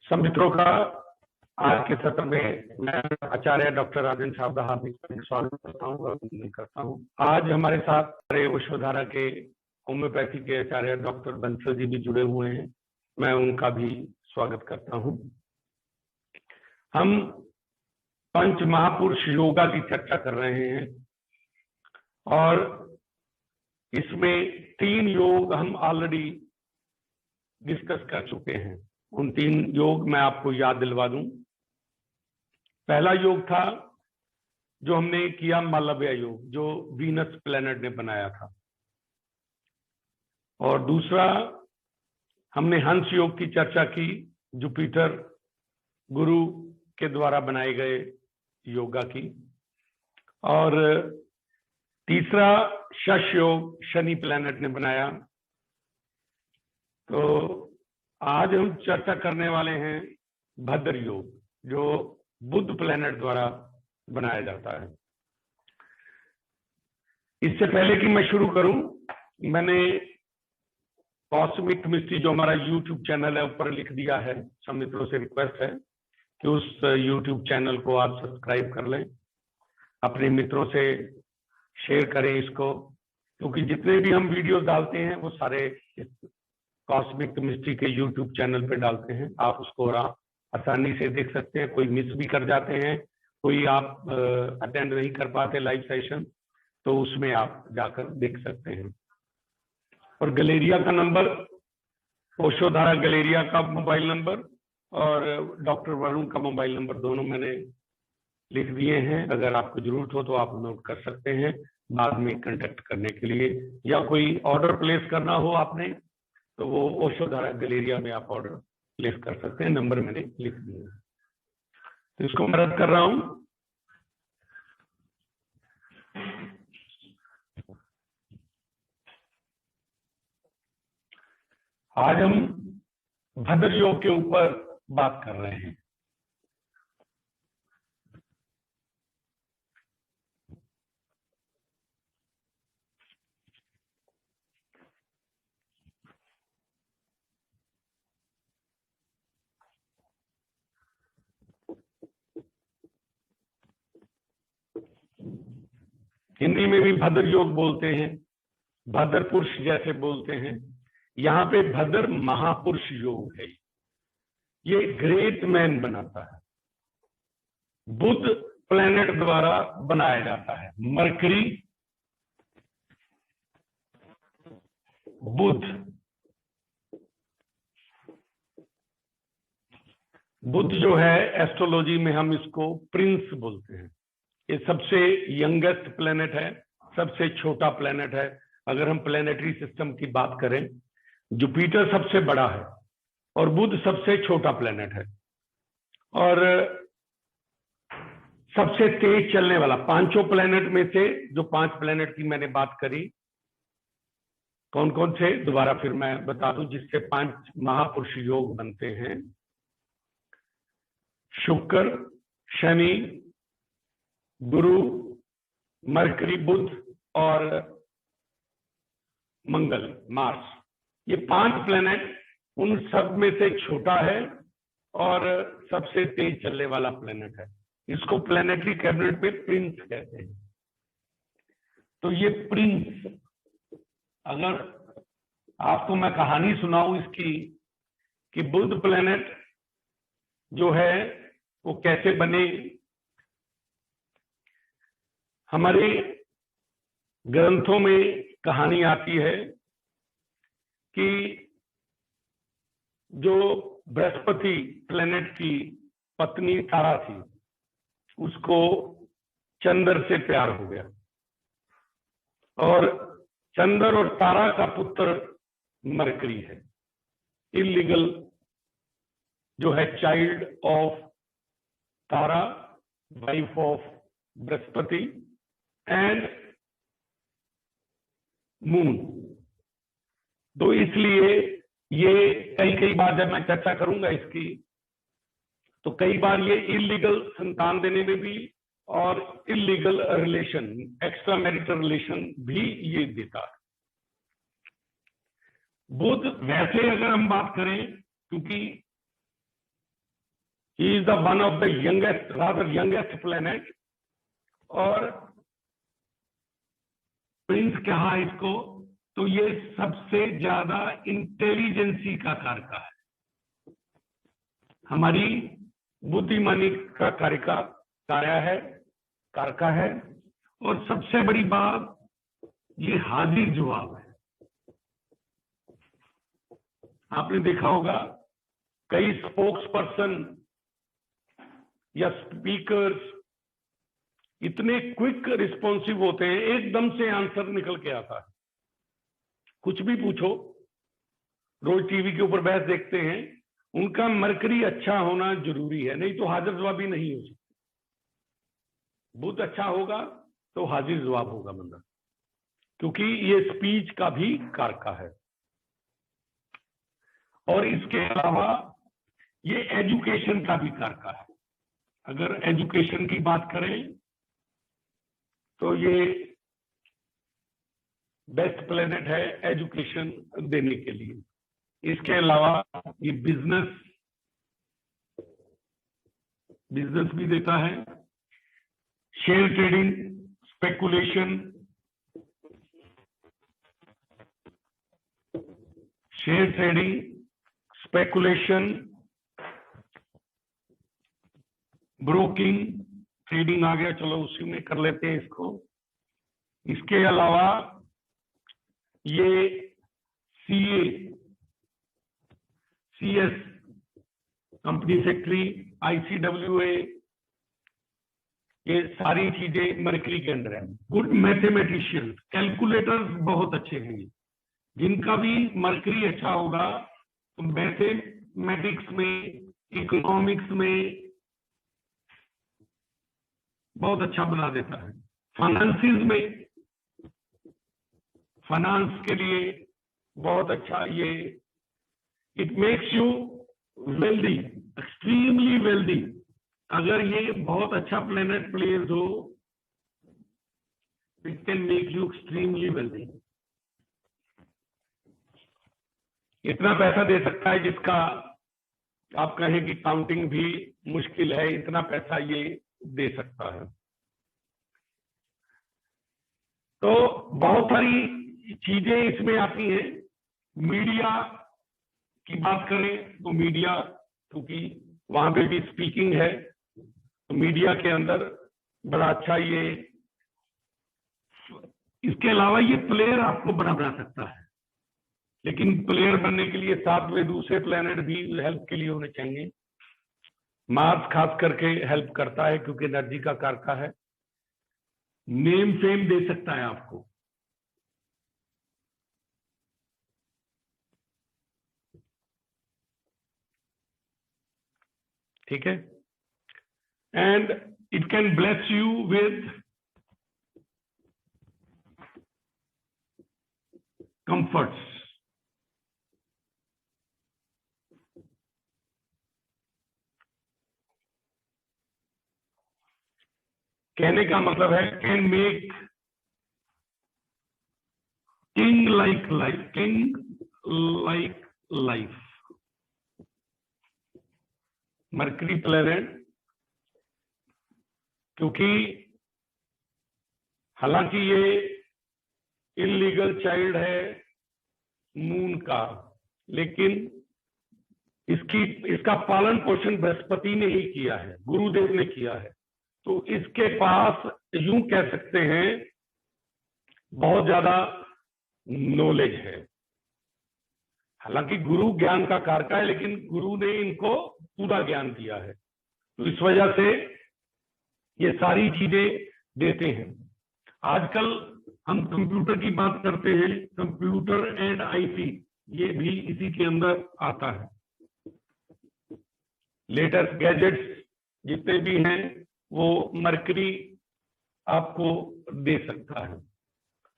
सब मित्रों का आज के सत्र में मैं आचार्य डॉक्टर राजेंद्र साहब का हार्दिक स्वागत करता हूँ और अभिनंदन करता हूँ। आज हमारे साथ हमारे विश्वधारा के होम्योपैथी के आचार्य डॉक्टर बंसल जी भी जुड़े हुए हैं, मैं उनका भी स्वागत करता हूँ। हम पंच महापुरुष योगा की चर्चा कर रहे हैं और इसमें 3 योग हम ऑलरेडी डिस्कस कर चुके हैं। उन 3 योग मैं आपको याद दिलवा दूं। पहला योग था जो हमने किया मालव्य योग, जो वीनस प्लैनेट ने बनाया था, और दूसरा हमने हंस योग की चर्चा की, जुपिटर गुरु के द्वारा बनाए गए योगा की, और तीसरा शश योग शनि प्लैनेट ने बनाया। तो आज हम चर्चा करने वाले हैं भद्र योग, जो बुध प्लैनेट द्वारा बनाया जाता है। इससे पहले कि मैं शुरू करूं, मैंने कॉस्मिक केमिस्ट्री जो हमारा यूट्यूब चैनल है ऊपर लिख दिया है। सब मित्रों से रिक्वेस्ट है कि उस यूट्यूब चैनल को आप सब्सक्राइब कर लें, अपने मित्रों से शेयर करें इसको, क्योंकि जितने भी हम वीडियोस डालते हैं वो सारे कॉस्मिक केमिस्ट्री के यूट्यूब चैनल पे डालते हैं। आप उसको आसानी से देख सकते हैं। कोई मिस भी कर जाते हैं, कोई आप अटेंड नहीं कर पाते लाइव सेशन, तो उसमें आप जाकर देख सकते हैं। और गलेरिया का नंबर, ओशोधारा गलेरिया का मोबाइल नंबर और डॉक्टर वरुण का मोबाइल नंबर दोनों मैंने लिख दिए हैं। अगर आपको जरूरत हो तो आप नोट कर सकते हैं बाद में कांटेक्ट करने के लिए, या कोई ऑर्डर प्लेस करना हो आपने तो वो ओशोधारा गलेरिया में आप ऑर्डर प्लेस कर सकते हैं। नंबर मैंने लिख दिया, तो इसको मैं रद्द कर रहा हूं। आज हम भद्र योग के ऊपर बात कर रहे हैं। हिंदी में भी भद्र योग बोलते हैं, भद्र पुरुष जैसे बोलते हैं। यहाँ पे भद्र महापुरुष योग है। ये ग्रेट मैन बनाता है, बुध प्लैनेट द्वारा बनाया जाता है। मरकरी, बुध, बुध जो है एस्ट्रोलॉजी में हम इसको प्रिंस बोलते हैं। ये सबसे यंगेस्ट प्लैनेट है, सबसे छोटा प्लैनेट है। अगर हम प्लैनेटरी सिस्टम की बात करें, जुपिटर सबसे बड़ा है और बुध सबसे छोटा प्लैनेट है, और सबसे तेज चलने वाला। 5 प्लैनेट में से जो 5 प्लैनेट की मैंने बात करी, कौन कौन से दोबारा फिर मैं बता दूं, जिससे 5 महापुरुष योग बनते हैं। शुक्र, शनि, गुरु, मरकरी, बुध और मंगल, मार्स। ये 5 प्लैनेट उन सब में से छोटा है और सबसे तेज चलने वाला प्लैनेट है। इसको प्लैनेटरी कैबिनेट में प्रिंस कहते हैं। तो ये प्रिंस, अगर आपको मैं कहानी सुनाऊं इसकी कि बुध प्लैनेट जो है वो कैसे बने, हमारे ग्रंथों में कहानी आती है कि जो बृहस्पति प्लैनेट की पत्नी तारा थी, उसको चंद्र से प्यार हो गया, और चंद्र और तारा का पुत्र मरकरी है। इलीगल जो है child of Tara, wife of Brihaspati and moon. तो इसलिए ये कई बार जब मैं चर्चा करूंगा इसकी, तो कई बार ये इलीगल संतान देने में भी और illegal relation, extra marital relation भी ये देता है। बुध वैसे अगर हम बात करें, क्योंकि he is the one of the youngest, rather youngest planet. और प्रिंस कहा इसको, तो ये सबसे ज्यादा इंटेलिजेंसी का कारका है, हमारी बुद्धिमानी का कारका है। और सबसे बड़ी बात, ये हाजिर जवाब है। आपने देखा होगा कई स्पोक्स पर्सन या स्पीकर्स इतने क्विक रिस्पॉन्सिव होते हैं, एकदम से आंसर निकल के आता है। कुछ भी पूछो, रोज टीवी के ऊपर बहस देखते हैं, उनका मरकरी अच्छा होना जरूरी है, नहीं तो हाजिर जवाबी नहीं हो सकती। बुद्ध अच्छा होगा तो हाजिर जवाब होगा बंदा, क्योंकि ये स्पीच का भी कारका है। और इसके अलावा ये एजुकेशन का भी कारका है। अगर एजुकेशन की बात करें तो ये बेस्ट प्लेनेट है एजुकेशन देने के लिए। इसके अलावा ये बिजनेस भी देता है, share trading, speculation, broking, trading आ गया, चलो उसी में कर लेते हैं इसको। इसके अलावा ये CS कंपनी सेक्रेटरी, ICWA, ये सारी चीजें मरकरी के अंदर है। गुड मैथमेटिशियन, कैलकुलेटर्स बहुत अच्छे हैं। जिनका भी मरकरी अच्छा होगा तो मैथमेटिक्स में, इकोनॉमिक्स में बहुत अच्छा बना देता है। फाइनेंस के लिए बहुत अच्छा ये, it makes you wealthy, extremely wealthy. अगर ये बहुत अच्छा प्लेनेट प्लेस हो, it can make you extremely wealthy. इतना पैसा दे सकता है जिसका आप कहें कि काउंटिंग भी मुश्किल है, इतना पैसा ये दे सकता है। तो बहुत सारी चीजें इसमें आती हैं। मीडिया की बात करें तो मीडिया, क्योंकि वहां पे भी स्पीकिंग है, तो मीडिया के अंदर बड़ा अच्छा ये। इसके अलावा ये प्लेयर आपको बना सकता है, लेकिन प्लेयर बनने के लिए साथ में दूसरे प्लेनेट भी हेल्प के लिए होने चाहिए। मार्स खास करके हेल्प करता है, क्योंकि एनर्जी का कारका है। नेम फेम दे सकता है आपको। ठीक है, and it can bless you with comforts. कहने का मतलब है can make king like life. Mercury planet, क्योंकि हालांकि ये इलीगल चाइल्ड है मून का, लेकिन इसका पालन पोषण बृहस्पति ने ही किया है, गुरुदेव ने किया है। तो इसके पास यूं कह सकते हैं बहुत ज्यादा नॉलेज है। हालांकि गुरु ज्ञान का कारका है, लेकिन गुरु ने इनको पूरा ज्ञान दिया है, तो इस वजह से ये सारी चीजें देते हैं। आजकल हम कंप्यूटर की बात करते हैं, कंप्यूटर एंड आईसी, ये भी इसी के अंदर आता है। लेटेस्ट गैजेट्स जितने भी हैं वो मरकरी आपको दे सकता है।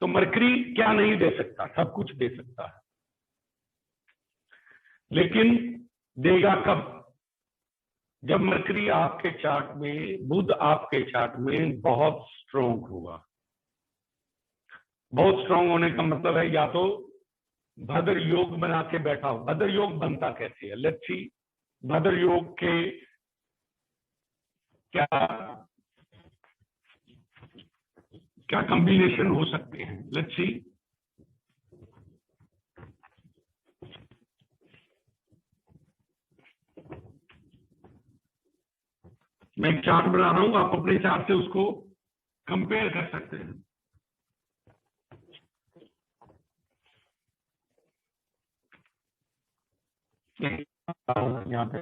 तो मरकरी क्या नहीं दे सकता, सब कुछ दे सकता है, लेकिन देगा कब? जब मरकरी आपके चार्ट में, बुध आपके चार्ट में बहुत स्ट्रोंग होगा। बहुत स्ट्रोंग होने का मतलब है या तो भद्र योग बना के बैठा हो। भद्र योग बनता कैसे है? लेट्स सी, भद्र योग के क्या क्या कॉम्बिनेशन हो सकते हैं, लेट्स सी। मैं एक चार्ट बना रहा हूं, आप अपने चार्ट से उसको कंपेयर कर सकते हैं। यहाँ पे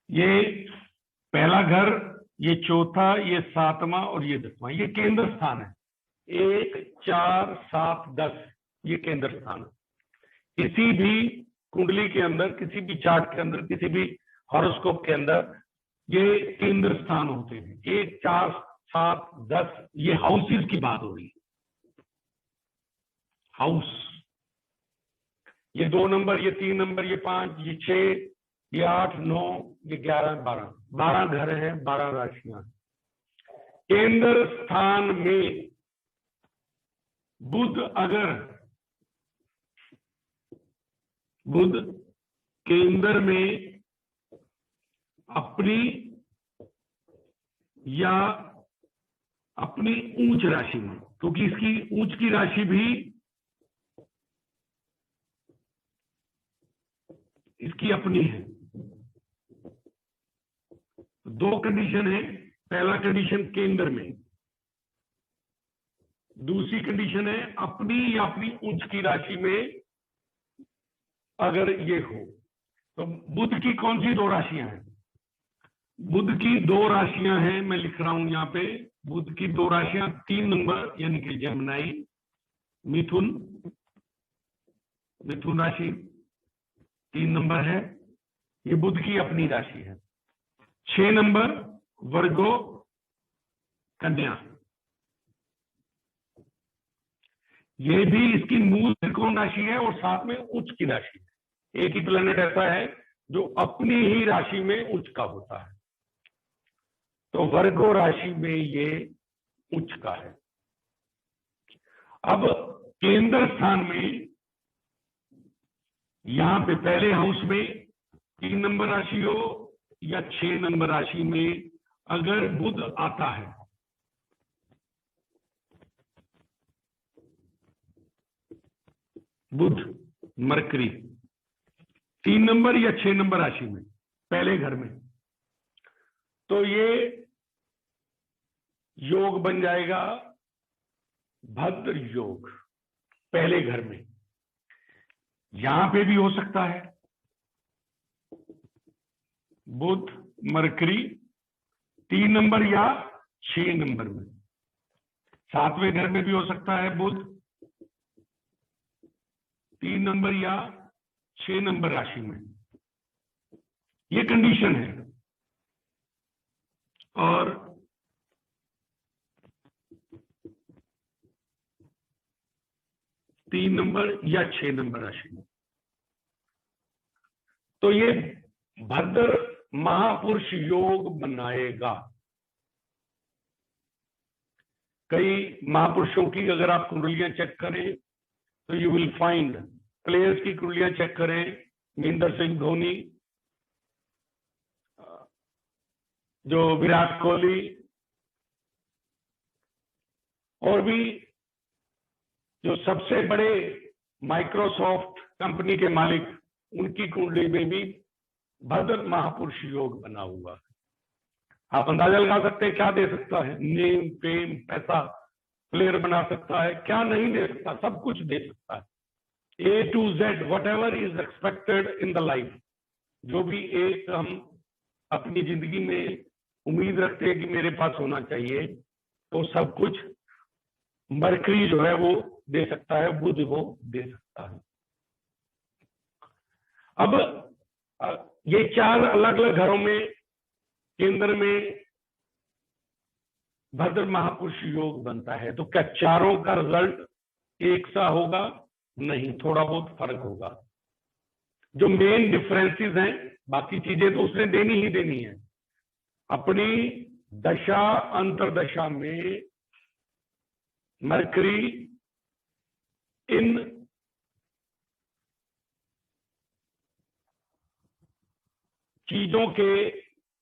ये पहला घर, ये चौथा, ये सातवां और ये 10वां, ये केंद्र स्थान है। 1, 4, 7, 10 ये केंद्र स्थान है। किसी भी कुंडली के अंदर, किसी भी चार्ट के अंदर, किसी भी हॉरोस्कोप के अंदर ये केंद्र स्थान होते हैं। 1, 4, 7, 10 ये हाउसेस की बात हो रही है। हाउस, ये 2 नंबर, ये 3 नंबर, ये 5, ये 6, ये 8, 9, ये 11, 12 घर हैं, 12 राशियां। केंद्र स्थान में बुध केंद्र में अपनी या अपनी ऊंच राशि में, क्योंकि इसकी ऊंच की राशि भी इसकी अपनी है। 2 कंडीशन है। पहला कंडीशन केंद्र में, दूसरी कंडीशन है अपनी या अपनी उच्च की राशि में अगर ये हो। तो बुध की कौन सी 2 राशियां हैं? बुध की 2 राशियां हैं, मैं लिख रहा हूं यहाँ पे। बुध की 2 राशियां 3 नंबर यानी कि जमनाई, मिथुन राशि 3 नंबर है, ये बुध की अपनी राशि है। 6 नंबर वर्गो कन्या, ये भी इसकी मूल त्रिकोण राशि है और साथ में उच्च की राशि है। एक ही प्लेनेट ऐसा है जो अपनी ही राशि में उच्च का होता है, तो वर्गो राशि में ये उच्च का है। अब केंद्र स्थान में यहां पे पहले हाउस में 3 नंबर राशि हो या 6 नंबर राशि में अगर बुध आता है, बुध मरकरी 3 नंबर या 6 नंबर राशि में पहले घर में, तो ये योग बन जाएगा भद्र योग पहले घर में। यहां पे भी हो सकता है बुध मरकरी 3 नंबर या 6 नंबर में। 7वें घर में भी हो सकता है बुध 3 नंबर या 6 नंबर राशि में। ये कंडीशन है। और तीन नंबर या 6 नंबर राशि में, तो ये भद्र महापुरुष योग बनाएगा। कई महापुरुषों की अगर आप कुंडलियां चेक करें तो यू विल फाइंड, प्लेयर्स की कुंडलियां चेक करें, महेंद्र सिंह धोनी, जो विराट कोहली, और भी जो सबसे बड़े माइक्रोसॉफ्ट कंपनी के मालिक, उनकी कुंडली में भी भद्र महापुरुष योग बना हुआ है। आप अंदाजा लगा सकते हैं क्या दे सकता है, नेम, फेम, पैसा, प्लेयर बना सकता है, क्या नहीं दे सकता, सब कुछ दे सकता है। A to Z whatever is expected in the life, जो भी एक हम अपनी जिंदगी में उम्मीद रखते हैं कि मेरे पास होना चाहिए, तो सब कुछ मरकरी जो है वो दे सकता है, बुध वो दे सकता है। अब ये 4 अलग अलग घरों में केंद्र में भद्र महापुरुष योग बनता है, तो क्या चारों का रिजल्ट एक सा होगा? नहीं, थोड़ा बहुत फर्क होगा। जो मेन डिफरेंसेस हैं, बाकी चीजें तो उसने देनी ही देनी है। अपनी दशा अंतरदशा में मरकरी इन चीजों के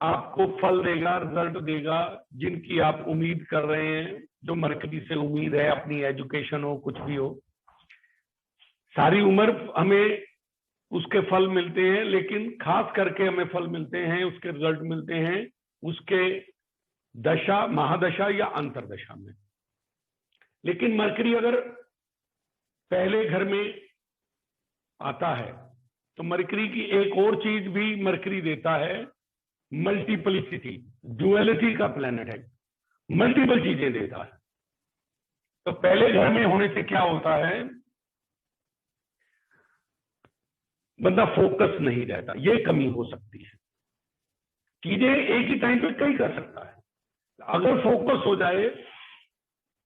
आपको फल देगा, रिजल्ट देगा, जिनकी आप उम्मीद कर रहे हैं, जो मरकरी से उम्मीद है, अपनी एजुकेशन हो, कुछ भी हो। सारी उम्र हमें उसके फल मिलते हैं, लेकिन खास करके हमें फल मिलते हैं, उसके रिजल्ट मिलते हैं उसके दशा, महादशा या अंतरदशा में। लेकिन मरकरी अगर पहले घर में आता है तो मरकरी की एक और चीज भी मरकरी देता है, मल्टीपलिसिटी, डुअलिटी का प्लेनेट है, मल्टीपल चीजें देता है। तो पहले घर में होने से क्या होता है, बंदा फोकस नहीं रहता, ये कमी हो सकती है। चीजें एक ही टाइम पे कई कर सकता है, अगर फोकस हो जाए,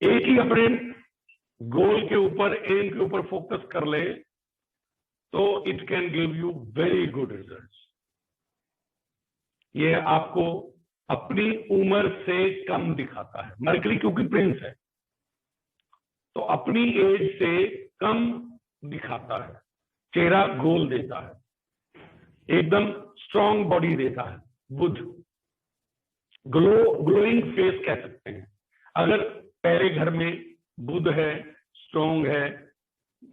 एक ही अपने गोल के ऊपर, एम के ऊपर फोकस कर ले, तो it can give you very good results. ये आपको अपनी उम्र से कम दिखाता है, मरकरी क्योंकि प्रिंस है तो अपनी एज से कम दिखाता है, चेहरा गोल देता है, एकदम स्ट्रॉन्ग बॉडी देता है। बुध ग्लोइंग फेस कह सकते हैं। अगर पहले घर में बुध है, स्ट्रॉन्ग है,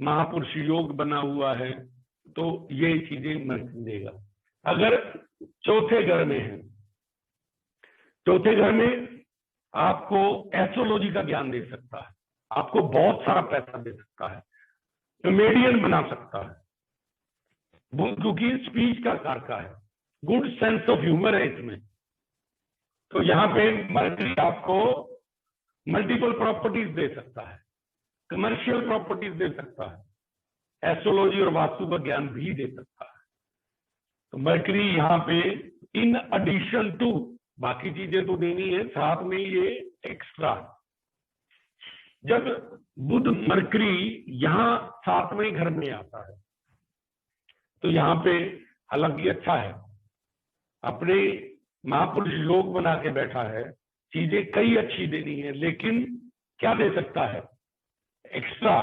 महापुरुष योग बना हुआ है, तो ये चीजें मरकरी देगा। अगर चौथे घर में है, चौथे घर में आपको एस्ट्रोलॉजी का ज्ञान दे सकता है, आपको बहुत सारा पैसा दे सकता है, कॉमेडियन बना सकता है, क्योंकि स्पीच का कारका है, गुड सेंस ऑफ ह्यूमर है इसमें। तो यहाँ पे मरकरी आपको मल्टीपल प्रॉपर्टीज दे सकता है, कमर्शियल प्रॉपर्टीज दे सकता है, एस्ट्रोलॉजी और वास्तु का ज्ञान भी दे सकता है। तो मरकरी यहाँ पे इन एडिशन टू, बाकी चीजें तो देनी है, साथ में ये एक्स्ट्रा। जब बुध मरकरी यहाँ 7वें घर में आता है तो यहाँ पे हालांकि अच्छा है, अपने महापुरुष योग बना के बैठा है, चीजें कई अच्छी देनी है, लेकिन क्या दे सकता है, एक्स्ट्रा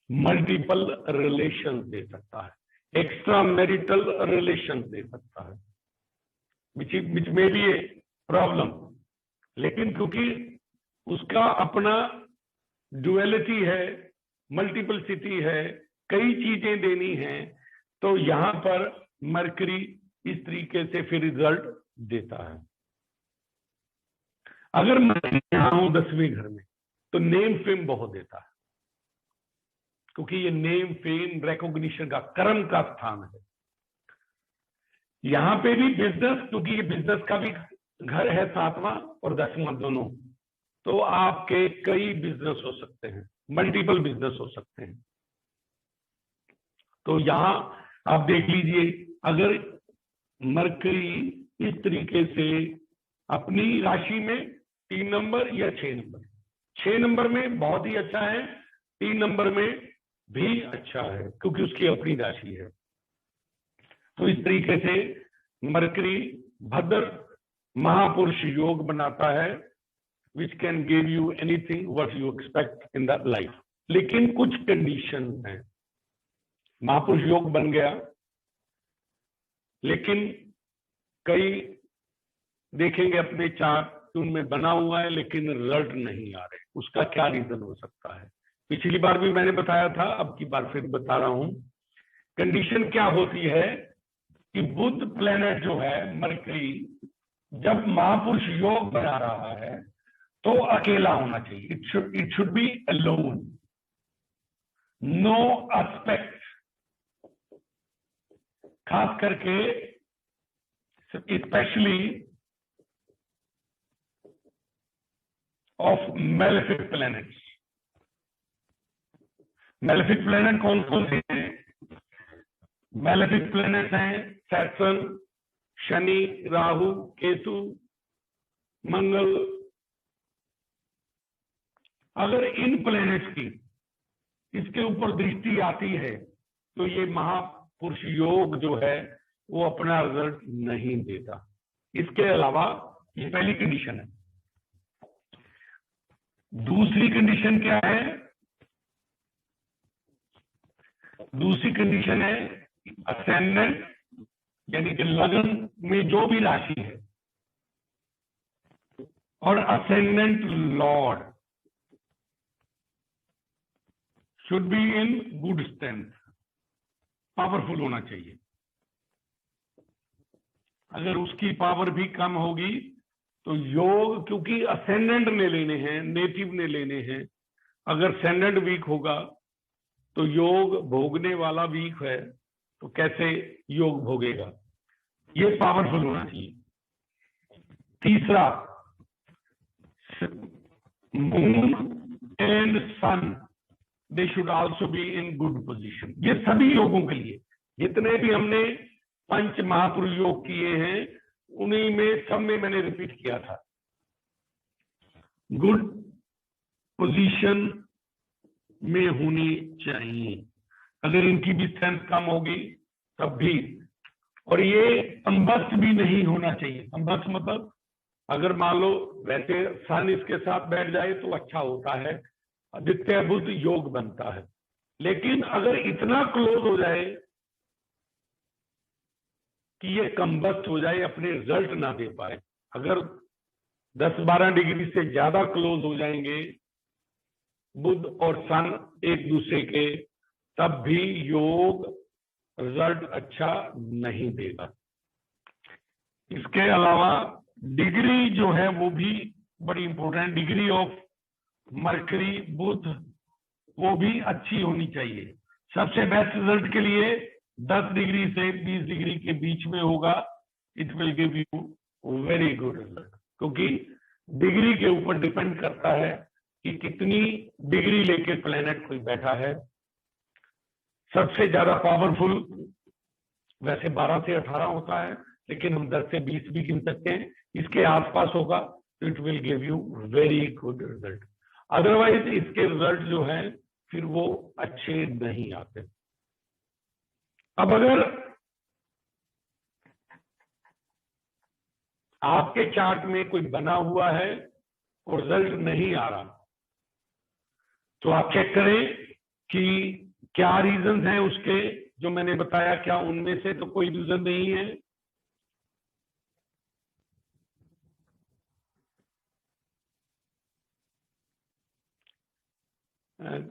मल्टीपल रिलेशन दे सकता है, एक्स्ट्रा मैरिटल रिलेशन दे सकता है, विच में भी प्रॉब्लम। लेकिन क्योंकि उसका अपना डुअलिटी है, मल्टीपलिसिटी है, कई चीजें देनी है, तो यहां पर मरकरी इस तरीके से फिर रिजल्ट देता है। अगर मैं यहां हूं 10वें घर में तो नेम फेम बहुत देता है, क्योंकि ये नेम फेम रिकॉग्निशन का, कर्म का स्थान है। यहां पे भी बिजनेस, क्योंकि ये बिजनेस का भी घर है 7वां और 10वां दोनों, तो आपके कई बिजनेस हो सकते हैं, मल्टीपल बिजनेस हो सकते हैं। तो यहां आप देख लीजिए, अगर मरकरी इस तरीके से अपनी राशि में 3 नंबर या 6 नंबर, 6 नंबर में बहुत ही अच्छा है, 3 नंबर में भी अच्छा है, क्योंकि उसकी अपनी राशि है। तो इस तरीके से मरकरी भद्र महापुरुष योग बनाता है, which can give you anything what you expect in that life। लेकिन कुछ कंडीशन हैं। महापुरुष योग बन गया, लेकिन कई देखेंगे अपने चार्ट उनमें बना हुआ है लेकिन रिजल्ट नहीं आ रहे, उसका क्या रीजन हो सकता है। पिछली बार भी मैंने बताया था, अब की बार फिर बता रहा हूं। कंडीशन क्या होती है कि बुध प्लेनेट जो है मरकरी, जब महापुरुष योग बना रहा है तो अकेला होना चाहिए, it should be alone, no aspect. खास करके specially of malefic planets. Malefic planet कौन कौन से हैं? मेलेफिक प्लैनेट्स हैं सैटर्न, शनि, राहु, केतु, मंगल। अगर इन प्लैनेट्स की इसके ऊपर दृष्टि आती है तो ये महापुरुष योग जो है वो अपना रिजल्ट नहीं देता। इसके अलावा ये पहली कंडीशन है। दूसरी कंडीशन क्या है? दूसरी कंडीशन है असेंडेंट, यानी कि लगन में जो भी राशि है, और ascendant Lord should be in good strength, powerful होना चाहिए। अगर उसकी पावर भी कम होगी तो योग, क्योंकि असेंडेंट ने लेने हैं, नेटिव ने लेने हैं, अगर असेंडेंट वीक होगा तो योग भोगने वाला वीक है तो कैसे योग भोगेगा? ये पावरफुल होना चाहिए। तीसरा, moon and sun they should also be in good position. ये सभी योगों के लिए, जितने भी हमने पंच महापुरुष योग किए हैं उन्हीं में सब में मैंने रिपीट किया था, गुड पोजीशन में होनी चाहिए। अगर इनकी भी स्ट्रेंथ कम होगी तब भी, और ये कंबस्ट भी नहीं होना चाहिए। कंबस्ट मतलब अगर मान लो वैसे सन इसके साथ बैठ जाए तो अच्छा होता है, आदित्य बुध योग बनता है, लेकिन अगर इतना क्लोज हो जाए कि ये कंबस्ट हो जाए, अपने रिजल्ट ना दे पाए, अगर 10-12 डिग्री से ज्यादा क्लोज हो जाएंगे बुध और सन एक दूसरे के, तब भी योग रिजल्ट अच्छा नहीं देगा। इसके अलावा डिग्री जो है वो भी बड़ी इंपॉर्टेंट, डिग्री ऑफ मरकरी बुध वो भी अच्छी होनी चाहिए। सबसे बेस्ट रिजल्ट के लिए 10 डिग्री से 20 डिग्री के बीच में होगा, it will give you very good result, क्योंकि डिग्री के ऊपर डिपेंड करता है कि कितनी डिग्री लेके प्लेनेट कोई बैठा है। सबसे ज्यादा पावरफुल वैसे 12 से 18 होता है, लेकिन हम 10 से 20 भी गिन सकते हैं। इसके आसपास होगा तो it will give you very good result. Otherwise इसके रिजल्ट जो है फिर वो अच्छे नहीं आते। अब अगर आपके चार्ट में कोई बना हुआ है और रिजल्ट नहीं आ रहा, तो आप चेक करें कि क्या रीजन है उसके, जो मैंने बताया, क्या उनमें से तो कोई रीजन नहीं है।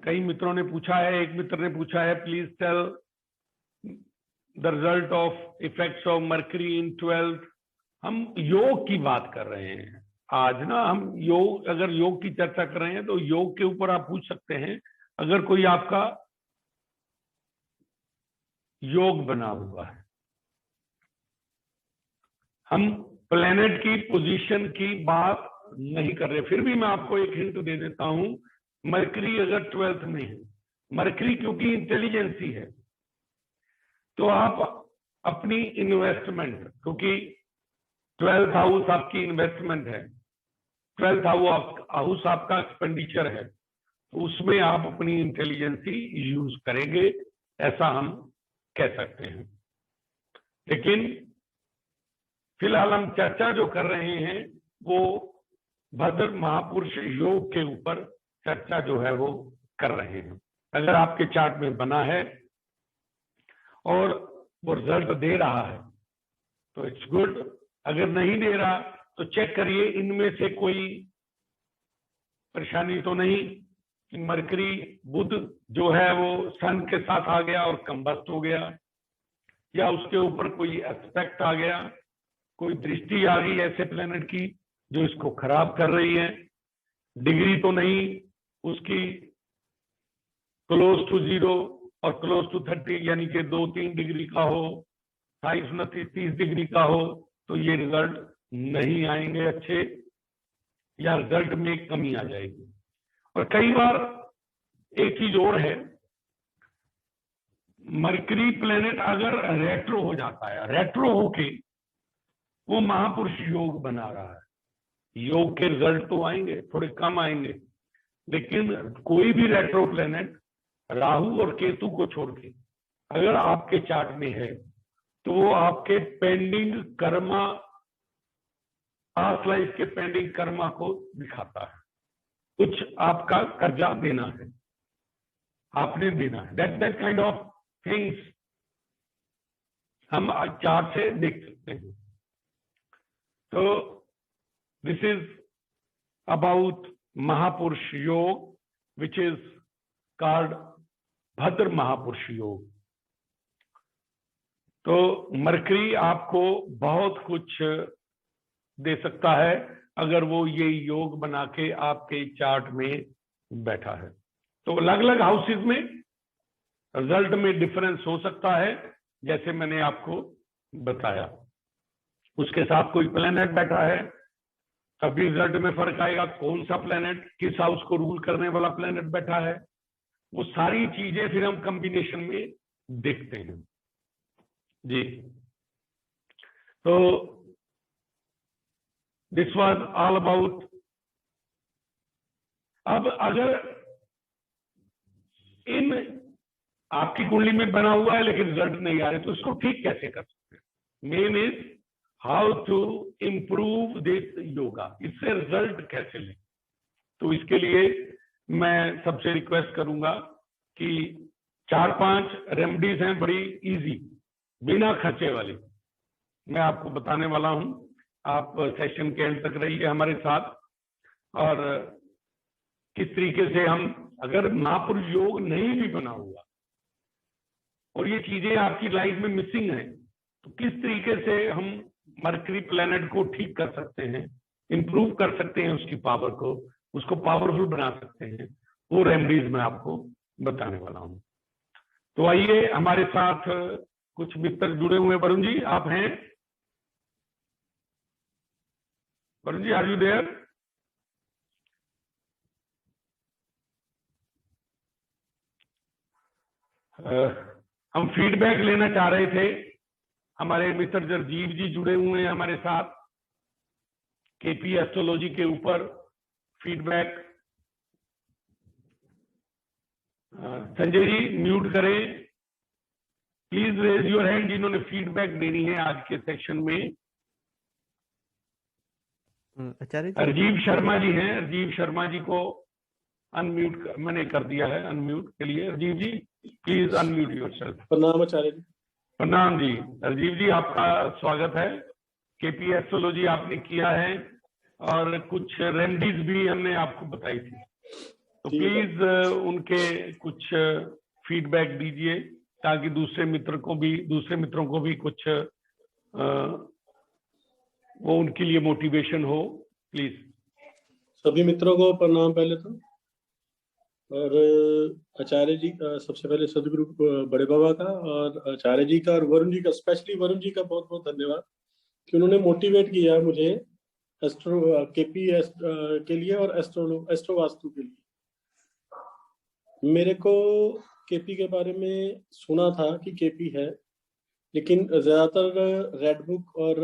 कई मित्रों ने पूछा है, एक मित्र ने पूछा है, please tell the result of effects of Mercury in 12th। हम योग की बात कर रहे हैं आज ना, हम योग, अगर योग की चर्चा कर रहे हैं तो योग के ऊपर आप पूछ सकते हैं। अगर कोई आपका योग बना हुआ है, हम प्लेनेट की पोजीशन की बात नहीं कर रहे, फिर भी मैं आपको एक हिंट दे देता हूं। मरकरी अगर 12th में है, मरकरी क्योंकि इंटेलिजेंसी है, तो आप अपनी इन्वेस्टमेंट, क्योंकि 12th हाउस आपकी इन्वेस्टमेंट है, 12th हाउस आपका एक्सपेंडिचर है, तो उसमें आप अपनी इंटेलिजेंसी यूज करेंगे, ऐसा हम कह सकते हैं। लेकिन फिलहाल हम चर्चा जो कर रहे हैं वो भद्र महापुरुष योग के ऊपर चर्चा जो है वो कर रहे हैं। अगर आपके चार्ट में बना है और वो रिजल्ट दे रहा है तो इट्स गुड, अगर नहीं दे रहा तो चेक करिए इनमें से कोई परेशानी तो नहीं कि मरकरी बुध जो है वो सन के साथ आ गया और कंबस्ट हो गया, या उसके ऊपर कोई एस्पेक्ट आ गया, कोई दृष्टि आ गई ऐसे प्लेनेट की जो इसको खराब कर रही है। डिग्री तो नहीं उसकी क्लोज टू 0 और क्लोज टू 30, यानी कि 2-3 डिग्री का हो, 28-29-30 डिग्री का हो, तो ये रिजल्ट नहीं आएंगे अच्छे, या रिजल्ट में कमी आ जाएगी। और कई बार एक चीज और है, मरकरी प्लेनेट अगर रेट्रो हो जाता है, रेट्रो होके वो महापुरुष योग बना रहा है, योग के रिजल्ट तो आएंगे, थोड़े कम आएंगे, लेकिन कोई भी रेट्रो प्लेनेट राहु और केतु को छोड़ के अगर आपके चार्ट में है तो वो आपके पेंडिंग कर्मा, पास्ट लाइफ के पेंडिंग कर्मा को दिखाता है। कुछ आपका कर्जा देना है, आपने देना है, दैट काइंड ऑफ थिंग्स हम चार्ट से देख सकते हैं। तो दिस इज अबाउट महापुरुष योग, विच इज कॉल्ड भद्र महापुरुष योग। तो मरकरी आपको बहुत कुछ दे सकता है अगर वो ये योग बना के आपके चार्ट में बैठा है। तो अलग अलग हाउसेस में रिजल्ट में डिफरेंस हो सकता है, जैसे मैंने आपको बताया। उसके साथ कोई प्लेनेट बैठा है तभी रिजल्ट में फर्क आएगा। कौन सा प्लेनेट, किस हाउस को रूल करने वाला प्लेनेट बैठा है, वो सारी चीजें फिर हम कॉम्बिनेशन में देखते हैं जी। तो दिस वाज ऑल अबाउट। अब अगर इन आपकी कुंडली में बना हुआ है लेकिन रिजल्ट नहीं आ रहे तो इसको ठीक कैसे कर सकते हैं? Main is how to improve this yoga, इससे रिजल्ट कैसे लें। तो इसके लिए मैं सबसे रिक्वेस्ट करूंगा कि 4-5 रेमेडीज हैं बड़ी इजी, बिना खर्चे वाली, मैं आपको बताने वाला हूं। आप सेशन के एंड तक रहिए हमारे साथ। और किस तरीके से हम, अगर महापुरुष योग नहीं भी बना हुआ और ये चीजें आपकी लाइफ में मिसिंग है, तो किस तरीके से हम मरकरी प्लेनेट को ठीक कर सकते हैं, इंप्रूव कर सकते हैं उसकी पावर को, उसको पावरफुल बना सकते हैं, वो रेमेडीज मैं आपको बताने वाला हूं। तो आइए, हमारे साथ कुछ मित्र जुड़े हुए हैं। वरुण जी, आप हैं? Varun ji, are you there? हम फीडबैक लेना चाह रहे थे। हमारे मिस्टर जरजीव जी जुड़े हुए हैं हमारे साथ केपी एस्ट्रोलॉजी के ऊपर फीडबैक। संजय जी म्यूट करें प्लीज, रेज योर हैंड जिन्होंने फीडबैक देनी है आज के सेक्शन में। आचार्य जी, राजीव शर्मा जी हैं, राजीव शर्मा जी को अनम्यूट मैंने कर दिया है, अनम्यूट के लिए। राजीव जी प्लीज अनम्यूट योरसेल्फ। प्रणाम आचार्य जी। प्रणाम जी। राजीव जी, आपका स्वागत है। केपी एस्ट्रोलॉजी आपने किया है और कुछ रेमेडीज भी हमने आपको बताई थी, तो प्लीज उनके कुछ फीडबैक दीजिए ताकि दूसरे मित्रों को भी कुछ वो उनके लिए मोटिवेशन हो। प्लीज। सभी मित्रों को प्रणाम पहले तो। और आचार्य जी का सबसे पहले सदगुरु बड़े बाबा का और आचार्य जी का और वरुण जी का, स्पेशली वरुण जी का बहुत बहुत धन्यवाद कि उन्होंने मोटिवेट किया मुझे एस्ट्रो केपी के लिए और एस्ट्रो वास्तु के लिए। मेरे को केपी के बारे में सुना था कि केपी है, लेकिन ज्यादातर रेड बुक और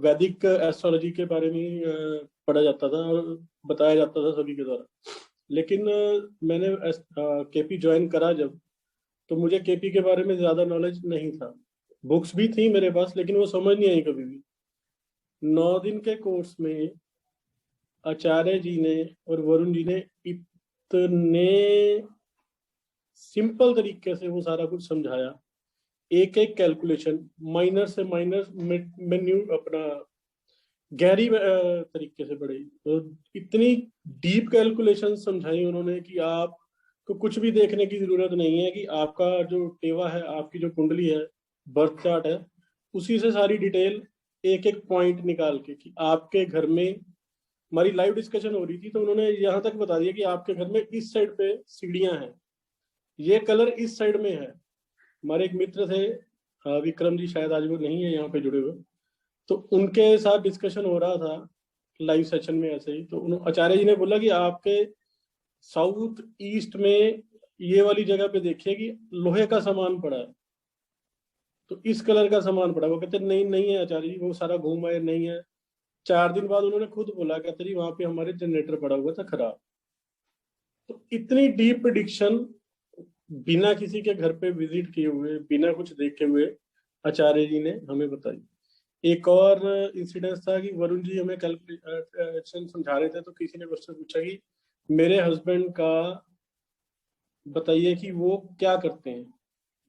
वैदिक एस्ट्रोलॉजी के बारे में पढ़ा जाता था और बताया जाता था सभी के द्वारा। लेकिन मैंने केपी ज्वाइन करा जब, तो मुझे केपी के बारे में ज्यादा नॉलेज नहीं था। बुक्स भी थी मेरे पास लेकिन वो समझ नहीं आई कभी भी। 9 दिन के कोर्स में आचार्य जी ने और वरुण जी ने इतने सिंपल तरीके से वो सारा कुछ समझाया, एक एक कैलकुलेशन माइनर से माइनर मेन्यू अपना गहरी तरीके से पढ़ाई। तो इतनी डीप कैलकुलेशन समझाई उन्होंने कि आपको कुछ भी देखने की जरूरत नहीं है, कि आपका जो टेवा है, आपकी जो कुंडली है, बर्थ चार्ट है, उसी से सारी डिटेल एक एक पॉइंट निकाल के कि आपके घर में, हमारी लाइव डिस्कशन हो रही थी तो उन्होंने यहाँ तक बता दिया कि आपके घर में इस साइड पे सीढ़ियां हैं, ये कलर इस साइड में है। हमारे एक मित्र थे विक्रम जी, शायद आज वो नहीं है यहाँ पे जुड़े हुए, तो उनके साथ डिस्कशन हो रहा था लाइव सेशन में ऐसे ही। तो आचार्य जी ने बोला कि आपके साउथ ईस्ट में ये वाली जगह पे देखिए कि लोहे का सामान पड़ा है, तो इस कलर का सामान पड़ा। वो कहते नहीं नहीं है आचार्य जी, वो सारा घूम आए, नहीं है। 4 दिन बाद उन्होंने खुद बोला, कहते जी वहां पे हमारे जनरेटर पड़ा हुआ था खराब। तो इतनी डीप प्रेडिक्शन बिना किसी के घर पे विजिट किए हुए, बिना कुछ देखे हुए आचार्य जी ने हमें बताई। एक और इंसिडेंस था कि वरुण जी हमें कैलकुलेशन समझा रहे थे, तो किसी ने क्वेश्चन पूछा कि मेरे हस्बैंड का बताइए कि वो क्या करते हैं।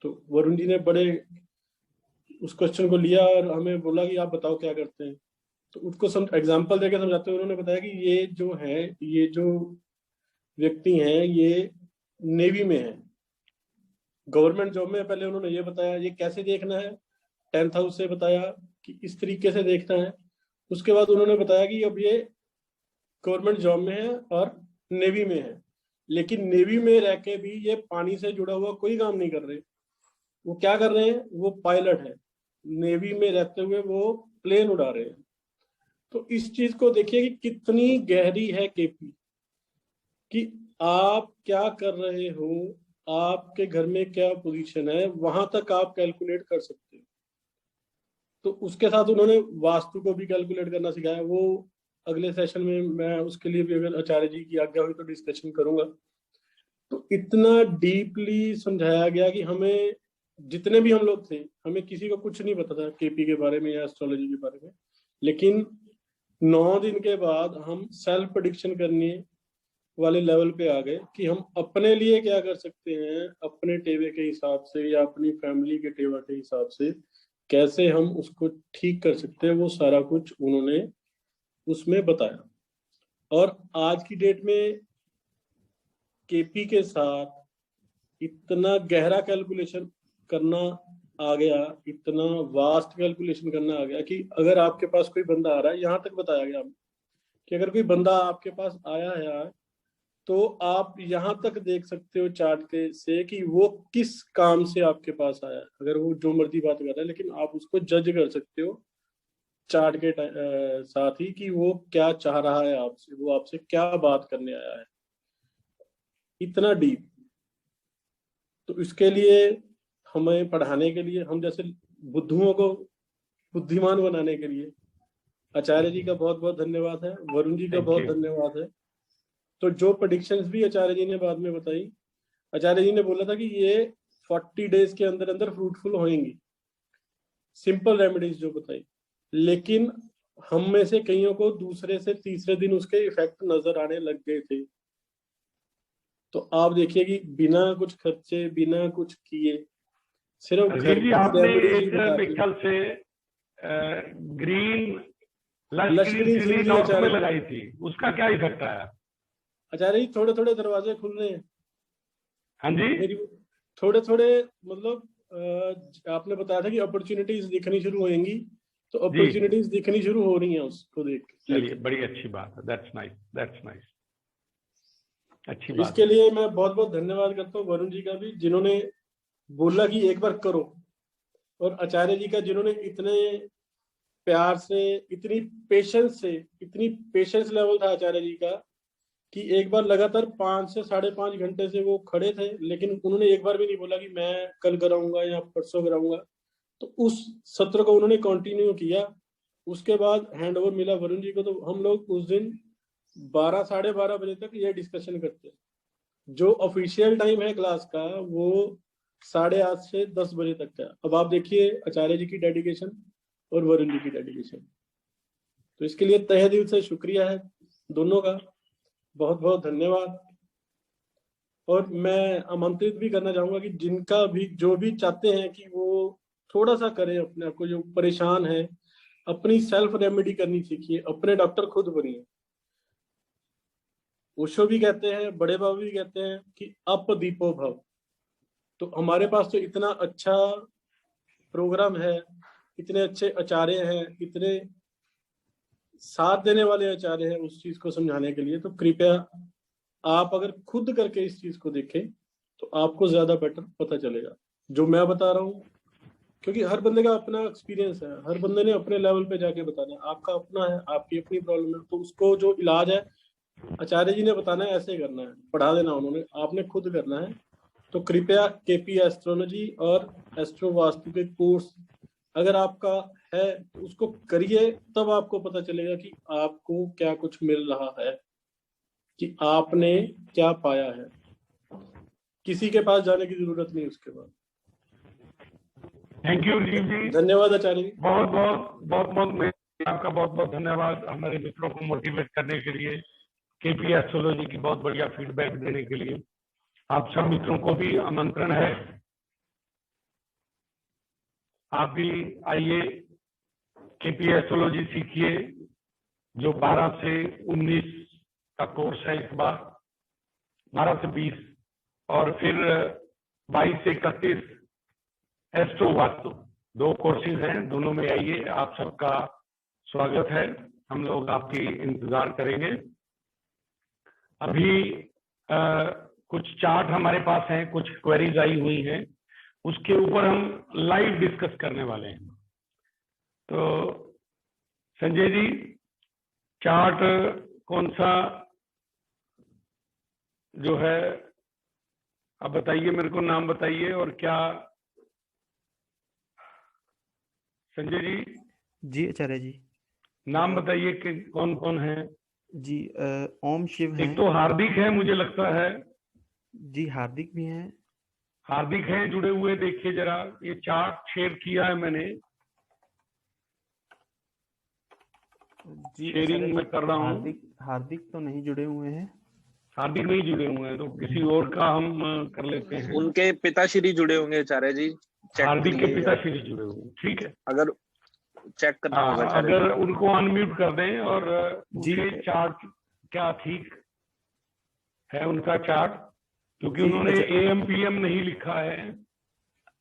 तो वरुण जी ने बड़े उस क्वेश्चन को लिया और हमें बोला कि आप बताओ क्या करते हैं। तो उसको एग्जाम्पल देकर समझाते हुए उन्होंने बताया कि ये जो व्यक्ति हैं ये नेवी में है, गवर्नमेंट जॉब में। पहले उन्होंने ये बताया ये कैसे देखना है, 10th हाउस से बताया कि इस तरीके से देखना है। उसके बाद उन्होंने बताया कि अब ये गवर्नमेंट जॉब में है और नेवी में है, लेकिन नेवी में रह के भी ये पानी से जुड़ा हुआ कोई काम नहीं कर रहे। वो क्या कर रहे हैं, वो पायलट है, नेवी में रहते हुए वो प्लेन उड़ा रहे हैं। तो इस चीज को देखिए कि कितनी गहरी है केपी, कि आप क्या कर रहे हो, आपके घर में क्या पोजीशन है, वहां तक आप कैलकुलेट कर सकते हो। तो उसके साथ उन्होंने वास्तु को भी कैलकुलेट करना सिखाया। वो अगले सेशन में मैं उसके लिए भी अगर आचार्य जी की आज्ञा हुई तो डिस्कशन करूंगा। तो इतना डीपली समझाया गया कि हमें, जितने भी हम लोग थे, हमें किसी को कुछ नहीं पता था केपी के बारे में या एस्ट्रोलॉजी के बारे में, लेकिन 9 दिन के बाद हम सेल्फ प्रेडिक्शन करने वाले लेवल पे आ गए कि हम अपने लिए क्या कर सकते हैं, अपने टेवे के हिसाब से या अपनी फैमिली के टेवा के हिसाब से कैसे हम उसको ठीक कर सकते हैं। वो सारा कुछ उन्होंने उसमें बताया। और आज की डेट में केपी के साथ इतना गहरा कैलकुलेशन करना आ गया, इतना वास्ट कैलकुलेशन करना आ गया कि अगर आपके पास कोई बंदा आ रहा है, यहाँ तक बताया गया कि अगर कोई बंदा आपके पास आया है तो आप यहाँ तक देख सकते हो चार्ट के से कि वो किस काम से आपके पास आया है। अगर वो जो मर्जी बात कर रहा है, लेकिन आप उसको जज कर सकते हो चार्ट के साथ ही कि वो क्या चाह रहा है आपसे, वो आपसे क्या बात करने आया है। इतना डीप। तो इसके लिए हमें पढ़ाने के लिए, हम जैसे बुद्धुओं को बुद्धिमान बनाने के लिए आचार्य जी का बहुत बहुत धन्यवाद है, वरुण जी का Thank बहुत you. धन्यवाद है। तो जो प्रेडिक्शंस भी आचार्य जी ने बाद में बताई, आचार्य जी ने बोला था कि ये 40 डेज के अंदर अंदर फ्रूटफुल होंगी, सिंपल रेमेडीज जो बताई। लेकिन हम में से कईयों को दूसरे से तीसरे दिन उसके इफेक्ट नजर आने लग गए थे। तो आप देखिए कि बिना कुछ खर्चे, बिना कुछ किए, सिर्फ घर जी की आपने रेमेडीज ही एक बता मेरे दी। ख्याल से green lush lush green green chilli chilli north में आचार्य लगाई थी, उसका क्या इफेक्ट आया? आचार्य जी थोड़े थोड़े दरवाजे खुल रहे हैं हाँ जी मेरी, थोड़े थोड़े, मतलब आपने बताया था कि अपॉर्चुनिटीज दिखनी शुरू होंगी, तो जी, अपॉर्चुनिटीज दिखनी शुरू हो रही हैं उसको देख के चलिए लेके। बड़ी अच्छी बात है। दैट्स नाइस, दैट्स नाइस, अच्छी तो बात इसके है। लिए मैं बहुत बहुत धन्यवाद करता हूँ वरुण जी का भी, जिन्होंने बोला कि एक बार करो, और आचार्य जी का जिन्होंने इतने प्यार से, इतनी पेशेंस से, इतनी पेशेंस लेवल था आचार्य जी का कि एक बार लगातार 5 से 5.5 घंटे से वो खड़े थे, लेकिन उन्होंने एक बार भी नहीं बोला कि मैं कल कराऊंगा या परसों कराऊंगा। तो उस सत्र को उन्होंने कंटिन्यू किया। उसके बाद हैंड ओवर मिला वरुण जी को, तो हम लोग उस दिन 12 12:30 बजे तक ये डिस्कशन करते हैं। जो ऑफिशियल टाइम है क्लास का वो 8:30 से 10 बजे तक का। अब आप देखिए आचार्य जी की डेडिकेशन और वरुण जी की डेडिकेशन। तो इसके लिए तहे दिल से शुक्रिया है दोनों का, बहुत बहुत धन्यवाद। और मैं आमंत्रित भी करना चाहूंगा कि जिनका भी, जो भी चाहते हैं कि वो थोड़ा सा करें अपने आप को, जो परेशान है, अपनी सेल्फ रेमेडी करनी सीखिए, अपने डॉक्टर खुद बनिए। ओशो भी कहते हैं, बड़े बाबू भी कहते हैं कि अप दीपो भव। तो हमारे पास तो इतना अच्छा प्रोग्राम है, इतने अच्छे आचार्य हैं, इतने साथ देने वाले आचार्य हैं उस चीज को समझाने के लिए। तो कृपया आप अगर खुद करके इस चीज को देखें तो आपको ज्यादा बेटर पता चलेगा जो मैं बता रहा हूँ। क्योंकि हर बंदे का अपना एक्सपीरियंस है, हर बंदे ने अपने लेवल पे जाके बताना है, आपका अपना है, आपकी अपनी प्रॉब्लम है, तो उसको जो इलाज है आचार्य जी ने बताना है, ऐसे करना है, पढ़ा देना उन्होंने, आपने खुद करना है। तो कृपया केपी एस्ट्रोलॉजी और एस्ट्रो वास्तु के कोर्स अगर आपका है तो उसको करिए, तब आपको पता चलेगा कि आपको क्या कुछ मिल रहा है, कि आपने क्या पाया है। किसी के पास जाने की जरूरत नहीं उसके बाद। थैंक यू राजीव जी, धन्यवाद आचार्य जी। बहुत आपका बहुत धन्यवाद हमारे मित्रों को मोटिवेट करने के लिए, केपी एस्ट्रोलॉजी की बहुत बढ़िया फीडबैक देने के लिए। आप सब मित्रों को भी आमंत्रण है, आप भी आइए, केपी एस्ट्रोलॉजी सीखिए, जो 12 से 19 का कोर्स है इस बार, 12 से 20, और फिर 22 से 31 एस्ट्रो वास्तु, 2 कोर्सेज हैं, दोनों में आइए। आप सबका स्वागत है, हम लोग आपकी इंतजार करेंगे। अभी कुछ चार्ट हमारे पास हैं, कुछ क्वेरीज आई हुई हैं, उसके ऊपर हम लाइव डिस्कस करने वाले हैं। तो संजय जी, चार्ट कौन सा जो है आप बताइए, मेरे को नाम बताइए। और क्या संजय जी? जी आचार्य जी। नाम बताइए कि कौन कौन है जी ओम शिव हैं। एक तो हार्दिक है, मुझे लगता है जी हार्दिक भी हैं। हार्दिक है जुड़े हुए। देखिए जरा, ये चार्ट शेयर किया है मैंने, जी शेयरिंग मैं कर रहा हूँ। हार्दिक तो नहीं जुड़े हुए हैं। हार्दिक नहीं जुड़े हुए हैं, तो किसी और का हम कर लेते हैं। उनके पिताश्री जुड़े होंगे आचार्य जी, चेक हार्दिक के करिए पिताश्री जुड़े हुए हैं, ठीक है। अगर चेक करना होगा आचार्य अगर उनको अनम्यूट कर दें और जी। पूछे चार्ट क्या ठीक है उनका चार्ट, क्योंकि जी, उन्होंने एएम पीएम नहीं लिखा है।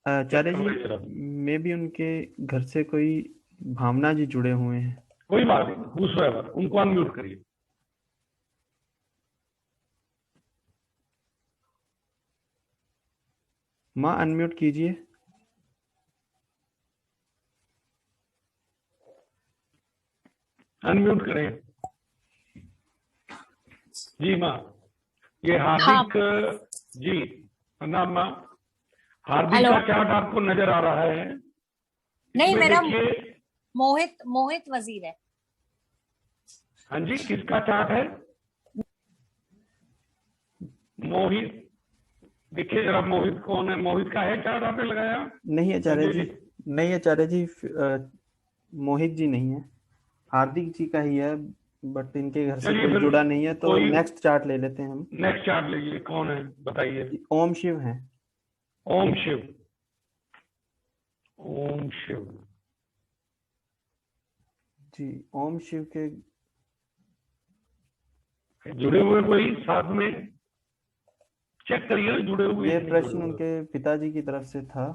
आचार्य जी मे भी उनके घर से कोई भावना जी जुड़े हुए हैं। कोई बात नहीं, whosoever, उनको अनम्यूट करिए। माँ अनम्यूट कीजिए। अनम्यूट करें जी। माँ, ये हाँ हार्दिक जी, प्रणाम माँ। हार्दिक हेलो। का चार्ट आपको नजर आ रहा है? नहीं, इसमें मेरा देखिए। मोहित वजीर है। हाँ जी, किसका चार्ट है? मोहित, देखिए जरा मोहित कौन है? मोहित का है चार्ट आपने लगाया? नहीं आचार्य संजय जी, नहीं आचार्य जी, मोहित जी नहीं है, हार्दिक जी का ही है, बट इनके घर से चलिए कोई फिर जुड़ा नहीं है, तो कोई नेक्स्ट चार्ट ले लेते हैं हम। नेक्स्ट चार्ट लीजिए, कौन है बताइए। ओम शिव हैं। ओम शिव, ओम शिव जी ओम शिव के जुड़े हुए कोई साथ में? चेक करिए जुड़े हुए ये कि नहीं प्रश्न जुड़े हुए। उनके पिताजी की तरफ से था।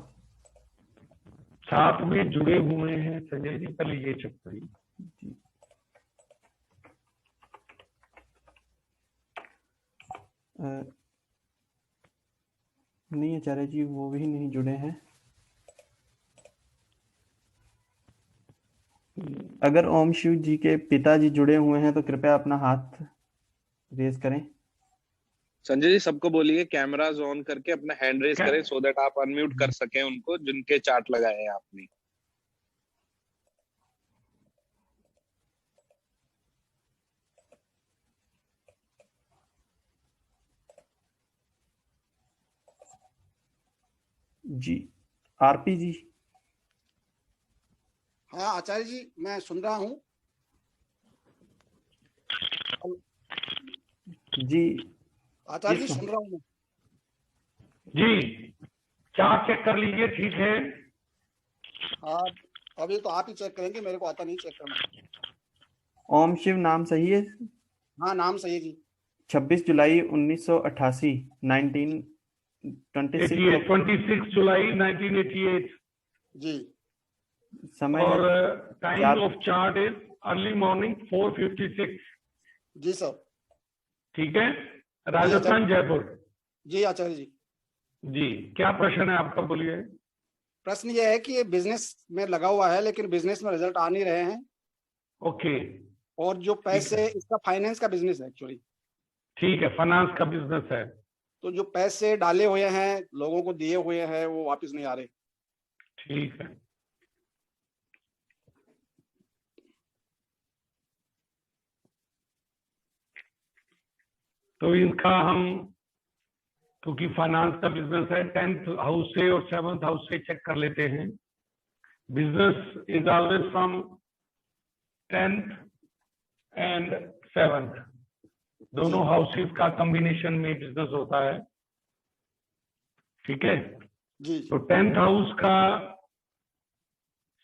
साथ में जुड़े हुए हैं संजय जी, पहले ये चेक करिए। जी नहीं आचार्य जी, वो भी नहीं जुड़े हैं। अगर ओम शिव जी के पिताजी जुड़े हुए हैं तो कृपया अपना हाथ रेज करें। संजय जी, सबको बोलिए कैमरास ऑन करके अपना हैंड रेज करें, सो दैट आप अनम्यूट कर सकें उनको जिनके चार्ट लगाए हैं आपने। जी आरपी जी। हाँ आचार्य जी, मैं सुन रहा हूँ। जी आचार्य जी सुन रहा हूँ मैं। जी चार्ट चेक कर लीजिए, ठीक है। हाँ, अभी तो आप ही चेक करेंगे, मेरे को आता नहीं चेक करना। ओम शिव नाम सही है? हाँ नाम सही है जी। 26 जुलाई 1988, 26 जुलाई 1988। जी। समय और है time of chart is early morning 4:56। जी सर। ठीक है, राजस्थान जयपुर। जी आचार्य जी। जी, क्या प्रश्न है आपका, बोलिए। प्रश्न ये है कि ये बिजनेस में लगा हुआ है, लेकिन बिजनेस में रिजल्ट आ नहीं रहे हैं। ओके, और जो पैसे, इसका फाइनेंस का बिजनेस है एक्चुअली। ठीक है, फाइनेंस का बिजनेस है। तो जो पैसे डाले हुए हैं, लोगों को दिए हुए हैं, वो वापस नहीं आ रहे। ठीक है, तो इनका हम क्योंकि फाइनेंस का बिजनेस है, 10th हाउस से और 7th हाउस से चेक कर लेते हैं। Business is always from 10th and 7th, दोनों हाउसेस का कॉम्बिनेशन में बिजनेस होता है। ठीक है, जी तो 10th हाउस का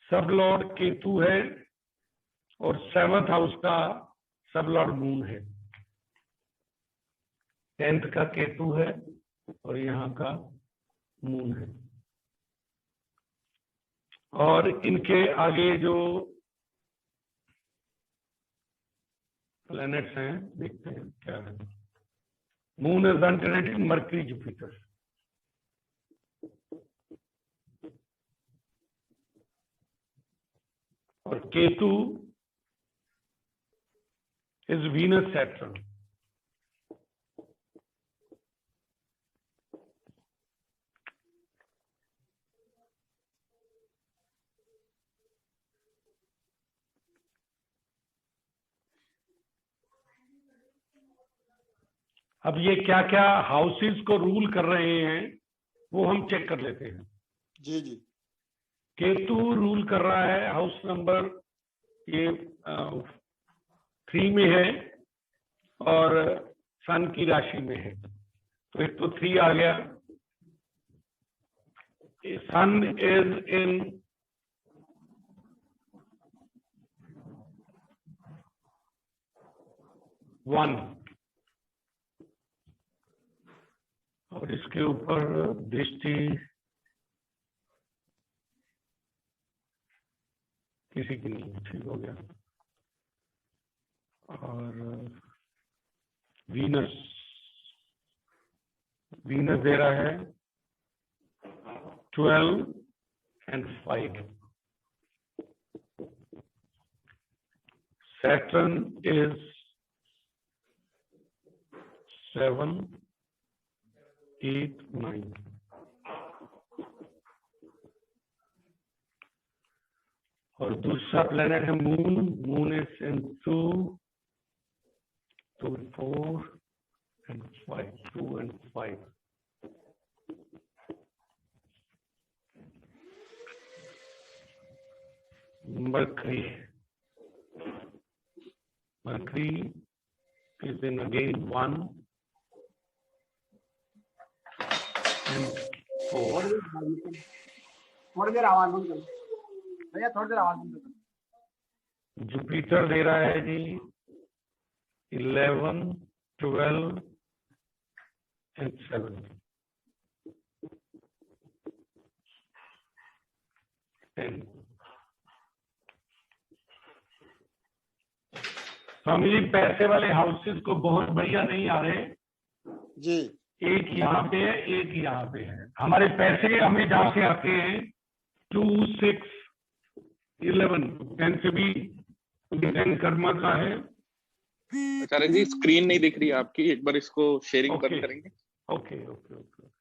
सब लॉर्ड केतु है और 7th हाउस का सब लॉर्ड मून है। 10th का केतु है और यहाँ का मून है। और इनके आगे जो प्लैनेट्स हैं देखते हैं क्या है। Moon is alternative mercury Jupiter, और केतु इज वीनस सैटर्न। अब ये क्या क्या हाउसेस को रूल कर रहे हैं वो हम चेक कर लेते हैं। जी जी केतु रूल कर रहा है हाउस नंबर ये 3 में है और सन की राशि में है, तो एक तो 3 आ गया। सन इज इन वन और इसके ऊपर दृष्टि किसी की नहीं, ठीक हो गया। और वीनस दे रहा है 12 and 5। Saturn is 7, 8, 9। और दूसरा प्लेनेट है moon is in 2, 4 and 5, 2 and 5। Mercury is in again 1 and 4। थोड़ी देर आवाज बंद कर भैया, थोड़ी देर आवाज बंद कर। जुपिटर दे रहा है जी 11, 12 and 7। 10। स्वामी जी पैसे वाले हाउसेस को बहुत बढ़िया नहीं आ रहे जी। एक यहाँ पे है, एक यहाँ पे है। हमारे पैसे हमें जहाँ से आते हैं 2, 6, 11, 10 से भी डिपेंड कर्मा का है। आचार्य जी स्क्रीन नहीं दिख रही आपकी, एक बार इसको शेयरिंग ओके। बंद करेंगे। Okay okay okay.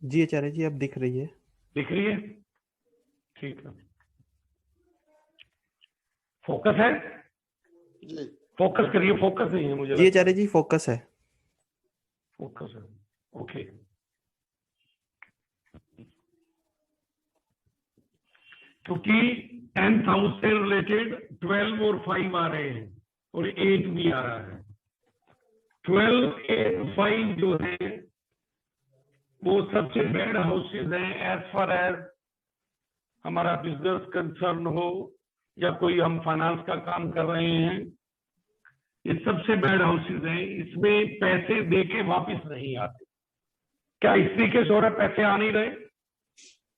जी आचार्य जी अब दिख रही है। दिख रही है, ठीक है। फोकस है, जी फोकस करिए। फोकस नहीं है मुझे जी आचार्य जी फोकस है। फोकस है, ओके। क्योंकि 10th हाउस से रिलेटेड 12 और 5 आ रहे हैं और 8 भी आ रहा है। 12, 8, 5 जो है वो सबसे बैड हाउसेज हैं एज फार एज हमारा बिजनेस कंसर्न हो या कोई हम फाइनेंस का काम कर रहे हैं। ये सबसे बैड हाउसेज हैं, इसमें पैसे देके वापस नहीं आते। क्या इस तरीके से हो रहा, पैसे आ नहीं रहे?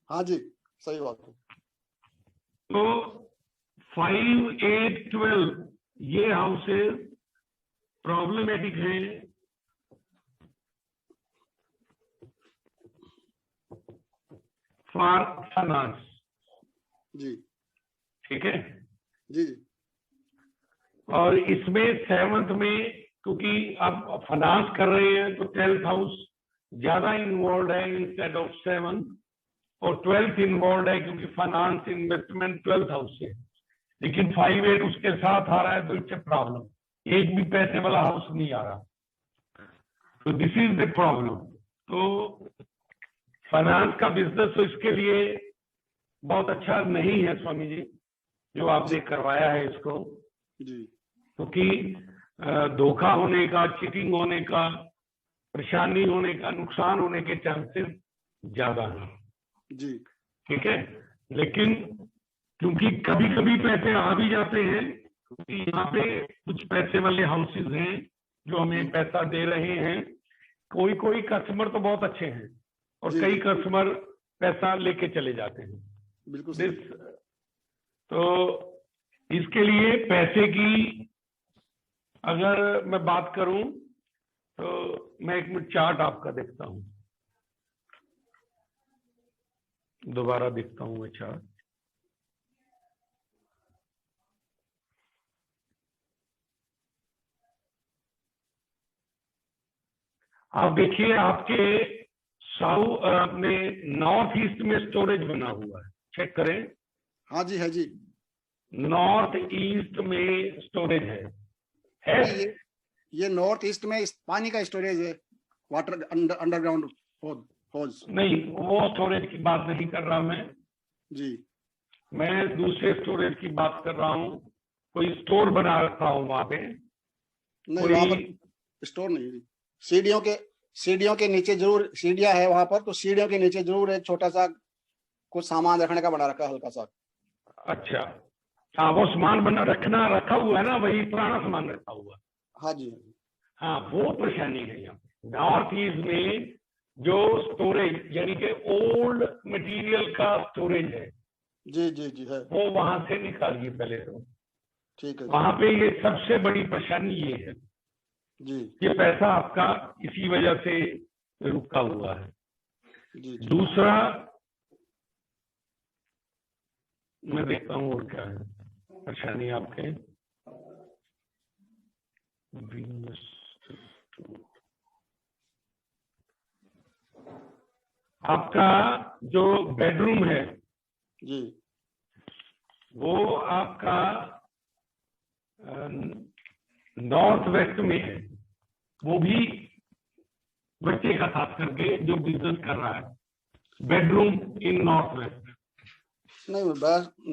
हाँ जी सही बात है। तो 5, 8, 12 ये हाउसेज प्रॉब्लमेटिक हैं। फॉर फाइनेंस, जी ठीक है। जी और इसमें 7th में क्योंकि आप फाइनेंस कर रहे हैं तो 12th हाउस ज्यादा इन्वॉल्व है इंस्टेड ऑफ 7। और 12th इन्वॉल्व है क्योंकि फाइनेंस इन्वेस्टमेंट 12th हाउस से, लेकिन 5-8 उसके साथ आ रहा है तो इट्स ए प्रॉब्लम, एक भी पैसे वाला हाउस नहीं आ रहा, तो दिस इज द प्रॉब्लम। तो फाइनेंस का बिजनेस तो इसके लिए बहुत अच्छा नहीं है स्वामी जी, जो आपने करवाया है इसको, जी क्योंकि धोखा होने का, चीटिंग होने का, परेशानी होने का, नुकसान होने के चांसेस ज्यादा हैं। जी ठीक है, लेकिन क्योंकि कभी कभी पैसे आ भी जाते हैं, क्योंकि यहाँ पे कुछ पैसे वाले हाउसेस हैं जो हमें पैसा दे रहे हैं, कोई कोई कस्टमर तो बहुत अच्छे हैं और जी, कई जी। कस्टमर पैसा लेके चले जाते हैं। बिल्कुल सही। तो इसके लिए पैसे की अगर मैं बात करूं तो मैं एक मिनट चार्ट आपका देखता हूं, दोबारा देखता हूं मैं चार्ट। आप देखिए, आपके अपने नॉर्थ ईस्ट में स्टोरेज बना हुआ है, चेक करें। हाँ जी, है जी। नॉर्थ ईस्ट में स्टोरेज है नहीं, ये नॉर्थ ईस्ट में इस पानी का स्टोरेज है, वाटर अंडरग्राउंड होज। नहीं, वो स्टोरेज की बात नहीं कर रहा मैं जी मैं दूसरे स्टोरेज की बात कर रहा हूँ। कोई स्टोर बना रखा हो वहां पे? नहीं, वहां पर स्टोर नहीं है। सीढ़ियों के नीचे जरूर सीढ़ियां है वहां पर, तो सीढ़ियों के नीचे जरूर एक छोटा सा कुछ सामान रखने का बना रखा है, हल्का सा। अच्छा, हाँ, वो सामान बना रखा हुआ है ना, वही पुराना सामान रखा हुआ है। हाँ जी। हाँ, वो परेशानी है यहाँ पे नॉर्थ ईस्ट में, जो स्टोरेज यानी कि ओल्ड मटेरियल का स्टोरेज है, जी जी जी है। वो वहां से निकालिए पहले तो। ठीक है वहां पे ये सबसे बड़ी परेशानी ये है, जी ये पैसा आपका इसी वजह से रुका हुआ है। जी जी। दूसरा मैं देखता हूँ और क्या है परेशानी आपके। आपका जो बेडरूम है जी वो आपका नॉर्थ वेस्ट में है, वो भी बच्चे का साथ करके जो बिजनेस कर रहा है, बेडरूम इन नॉर्थ वेस्ट। नहीं,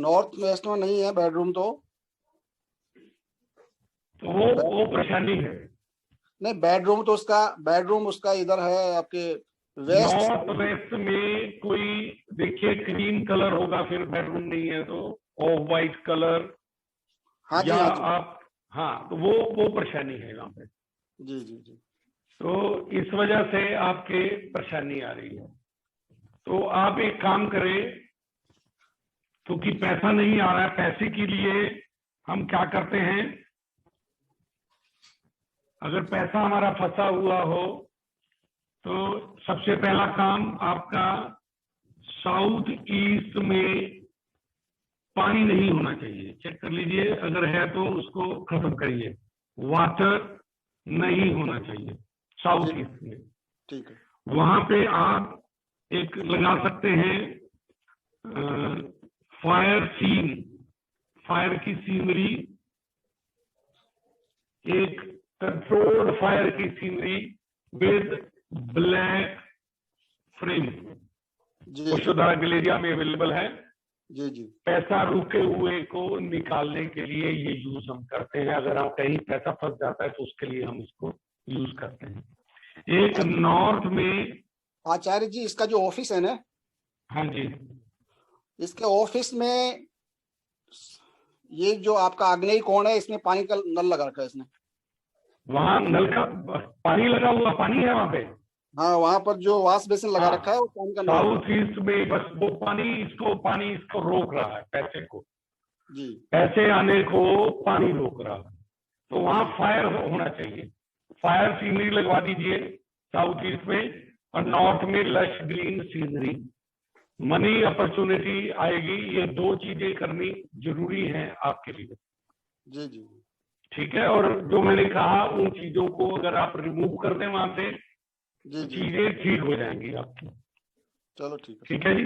नॉर्थ वेस्ट में नहीं है बेडरूम तो वो परेशानी है। नहीं, बेडरूम उसका इधर है आपके वेस्ट। नॉर्थ वेस्ट में कोई देखिए क्रीम कलर होगा, फिर बेडरूम नहीं है तो ऑफ वाइट कलर। हाँ जी, या हाँ जी। आप, हाँ, तो वो परेशानी है यहाँ पे। जी जी जी। तो इस वजह से आपके परेशानी आ रही है। तो आप एक काम करें, क्योंकि पैसा नहीं आ रहा है, पैसे के लिए हम क्या करते हैं, अगर पैसा हमारा फंसा हुआ हो तो सबसे पहला काम आपका साउथ ईस्ट में पानी नहीं होना चाहिए, चेक कर लीजिए, अगर है तो उसको खत्म करिए। वाटर नहीं होना चाहिए साउथ ईस्ट में। ठीक है। वहां पे आप एक लगा सकते हैं फायर की सीनरी, एक कंट्रोल्ड फायर की सीनरी विद ब्लैक फ्रेम। जी यशोधरा गैलेरिया में अवेलेबल है। जी जी। पैसा रुके हुए को निकालने के लिए ये यूज हम करते हैं। अगर हम कहीं पैसा फंस जाता है तो उसके लिए हम इसको यूज करते हैं। एक नॉर्थ में, आचार्य जी, इसका जो ऑफिस है ना, हाँ जी, इसके ऑफिस में ये जो आपका आग्नेय कोण है, इसमें पानी का नल लगा रखा है इसने। वहाँ नल का पानी लगा हुआ, पानी है वहां पे। हाँ, वहां पर जो वॉश बेसिन लगा रखा है वो पानी का नल। साउथ ईस्ट में बस वो पानी इसको रोक रहा है, पैसे को, जी। पैसे आने को पानी रोक रहा है। तो वहां फायर होना चाहिए, फायर सीनरी लगवा दीजिए साउथ ईस्ट में, और नॉर्थ में lush green scenery, money opportunity आएगी। ये दो चीजें करनी जरूरी है आपके लिए। जी जी। ठीक है, और जो मैंने कहा उन चीजों को अगर आप रिमूव कर दें वहां से, जी जी। चीजें ठीक हो जाएंगी आपकी। चलो ठीक है। ठीक है जी।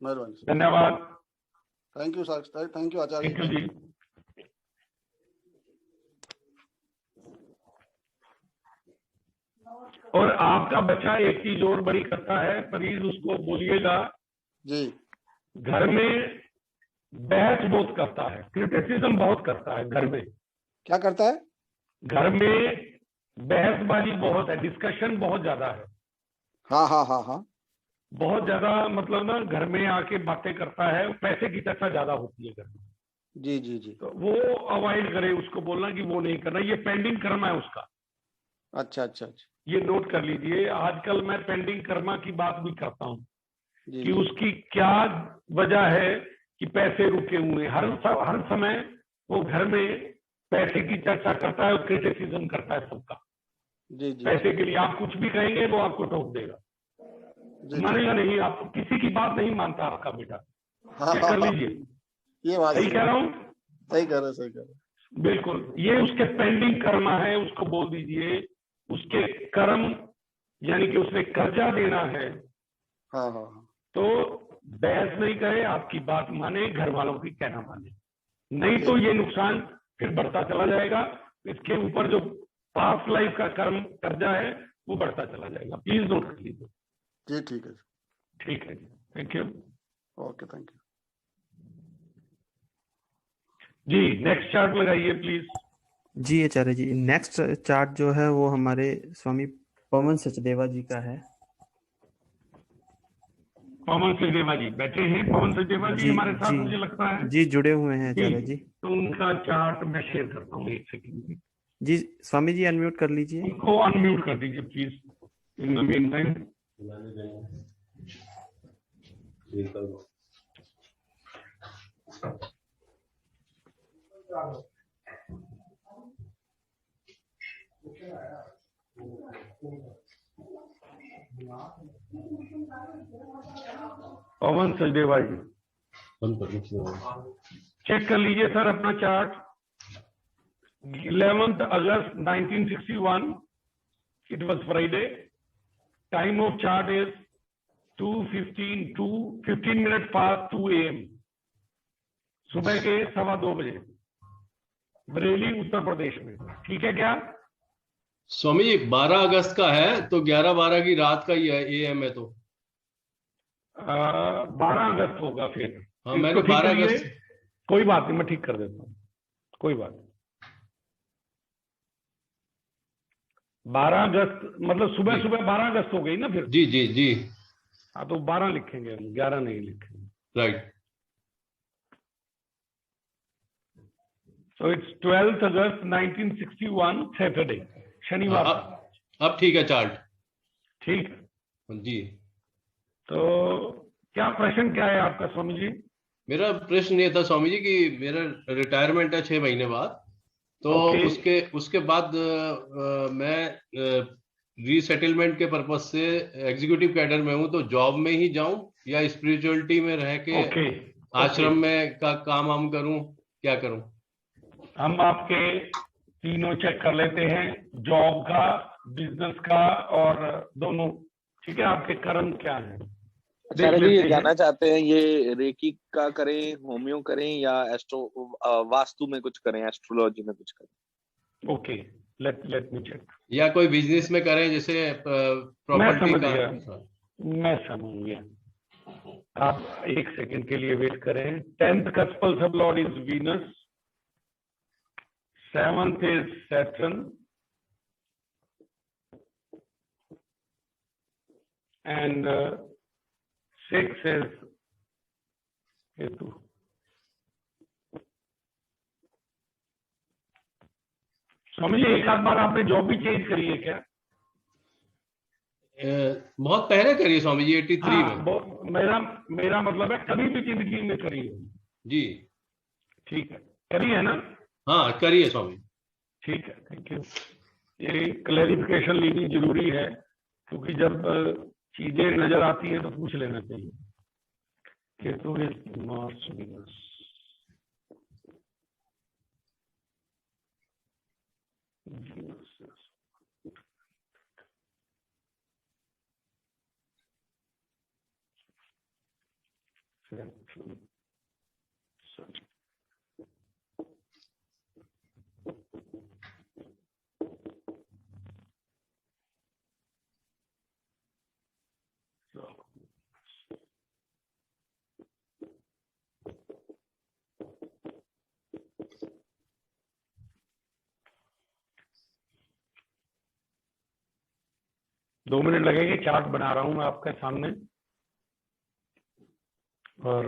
मेहरबानी सर, धन्यवाद। Thank you sir, thank you Acharya thank you जी। और आपका बच्चा एक चीज और बड़ी करता है, प्लीज उसको बोलिएगा, जी। घर में बहस बहुत करता है, क्रिटिसिज्म बहुत करता है घर में। क्या करता है? घर में बहसबाजी बहुत है, डिस्कशन बहुत ज्यादा है। हाँ हाँ हाँ हाँ। बहुत ज्यादा मतलब ना घर में आके बातें करता है, पैसे की चर्चा ज्यादा होती है घर में। जी जी जी। तो वो अवॉइड करे, उसको बोलना कि वो नहीं करना, ये पेंडिंग कर्म है उसका। अच्छा अच्छा अच्छा। ये नोट कर लीजिए, आजकल मैं पेंडिंग कर्मा की बात भी करता हूँ जी कि जी। उसकी क्या वजह है कि पैसे रुके हुए हैं। हर समय वो घर में पैसे की चर्चा करता है और क्रिटिसिज्म करता है सबका। जी जी पैसे के लिए आप कुछ भी कहेंगे वो आपको टोक देगा, जी। मानेगा नहीं, आप किसी की बात नहीं मानता आपका बेटा। हाँ चेक कर हाँ, लीजिए, ये बात सही कह रहा हूँ? सही कह रहे, सही कह रहे। बिल्कुल, ये उसके पेंडिंग कर्म है, उसको बोल दीजिए। उसके कर्म यानी कि उसने कर्जा देना है, हाँ हाँ हाँ। तो बहस नहीं करे, आपकी बात माने, घर वालों की कहना माने, नहीं तो ये नुकसान फिर बढ़ता चला जाएगा। इसके ऊपर जो पास्ट लाइफ का कर्म कर्जा है वो बढ़ता चला जाएगा। प्लीज नोट कर लीजिए। जी ठीक है। ठीक है जी, thank you okay, thank you जी। नेक्स्ट चार्ट लगाइए प्लीज। जी आचार्य जी, नेक्स्ट चार्ट जो है वो हमारे स्वामी पवन सचदेवा जी का है। पवन सचदेवा जी बैठे हैं। पवन सचदेवा जी जी हमारे साथ, जी मुझे लगता है जी, जुड़े हुए हैं आचार्य जी। तो उनका चार्ट मैं शेयर करता हूँ, एक सेकंड। जी स्वामी जी अनम्यूट कर लीजिए। उनको अनम्यूट कर दीजिए please in the mean time. Pawan Sachdeva ji check कर लीजिए सर अपना chart. 11th August 1961, it was Friday. Time of chart is 15 minutes past 2 AM, सुबह के 2:15 बजे, बरेली उत्तर प्रदेश में। ठीक है क्या स्वामी जी? 12 अगस्त का है तो 11-12 की रात का ही है, AM है तो 12 अगस्त होगा फिर। हाँ, इसको मैंने ठीक 12 करिए। अगस्त। कोई बात नहीं, मैं ठीक कर देता हूँ, कोई बात नहीं। 12 अगस्त मतलब सुबह सुबह 12 अगस्त हो गई ना फिर। जी जी जी, हाँ तो 12 लिखेंगे हम, 11 नहीं लिखेंगे। Right. So it's 12th August 1961 Saturday, शनिवार था। अब ठीक है चार्ट। ठीक है जी। तो क्या प्रश्न क्या है आपका स्वामी जी? मेरा प्रश्न ये था स्वामी जी कि मेरा रिटायरमेंट है 6 महीने बाद, तो Okay. उसके बाद मैं रीसेटलमेंट के पर्पज से एग्जीक्यूटिव कैडर में हूँ, तो जॉब में ही जाऊं या स्पिरिचुअलिटी में रह के Okay. आश्रम में का काम हम करूं, क्या करूं? हम आपके तीनों चेक कर लेते हैं, जॉब का, बिजनेस का और दोनों। ठीक है, आपके कर्म क्या है आचार्य जी ये जानना चाहते हैं, ये रेकी का करें, होम्यो करें या वास्तु में कुछ करें, एस्ट्रोलॉजी में कुछ करें? Okay, let me check. या कोई बिजनेस में करें, जैसे प्रॉपर्टी का। मैं समझ गया। आप एक सेकंड के लिए वेट करें। 10th compulsive Lord is Venus, 7th is Saturn, and 6th is Ketu. Swami ji एक आध बार आपने जॉब भी चेंज करी है क्या? बहुत पहले करी स्वामी जी, 83 में। मेरा मतलब है कभी भी जिंदगी में करी है जी। ठीक है, करी है ना? हाँ करिए स्वामी। ठीक है, थैंक यू। ये क्लैरिफिकेशन लेनी जरूरी है, क्योंकि जब चीजें नजर आती हैं तो पूछ लेना चाहिए। केतु इज मार्स वीनस, दो मिनट लगेंगे, चार्ट बना रहा हूं मैं आपके सामने। और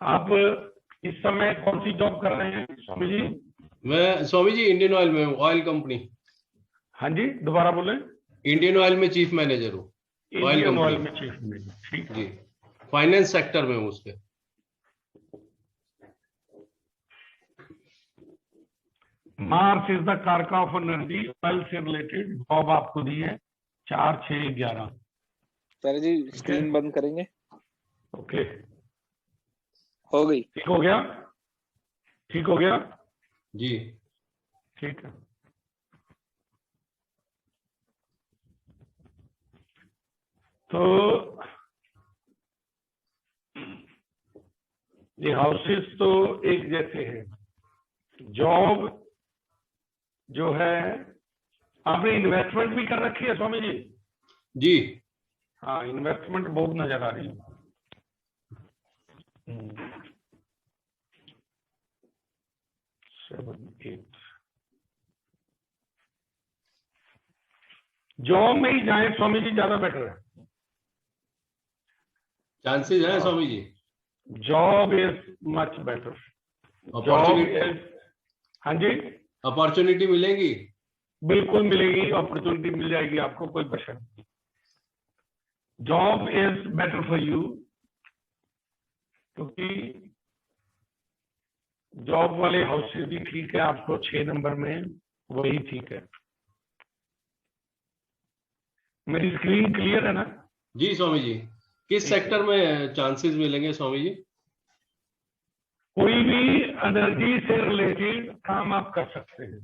आप इस समय कौन सी जॉब कर रहे हैं स्वामी जी? मैं स्वामी जी इंडियन ऑयल में हूँ, ऑयल कंपनी। हाँ जी, दोबारा बोलें। इंडियन ऑयल में चीफ मैनेजर हूँ। इंडियन ऑयल में चीफ मैनेजर, ठीक जी। फाइनेंस सेक्टर में हूँ उसके। मार्स इज द कारका ऑफ एनर्जी, ऑयल से रिलेटेड जॉब आपको दी है 4, 6, 11। सर जी स्क्रीन बंद करेंगे? ओके, हो गई। ठीक हो गया? ठीक हो गया जी, ठीक है। तो ये हाउसेस तो एक जैसे हैं। जॉब जो है, आपने इन्वेस्टमेंट भी कर रखी है स्वामी जी? जी। हाँ, इन्वेस्टमेंट बहुत नजर आ रही है। 7, 8 जॉब में ही जाए स्वामी जी, ज्यादा बेटर है। चांसेस है Swami ji? Job is much better. हाँ जी, अपॉर्चुनिटी मिलेगी? बिल्कुल मिलेगी, अपॉर्चुनिटी मिल जाएगी आपको, कोई प्रश्न नहीं। Job is better for you, क्योंकि जॉब वाले हाउसेस भी ठीक है आपको 6 नंबर में, वही ठीक है। मेरी स्क्रीन क्लियर है ना? जी स्वामी जी। किस सेक्टर में चांसेस मिलेंगे स्वामी जी? कोई भी एनर्जी से रिलेटेड काम आप कर सकते हैं।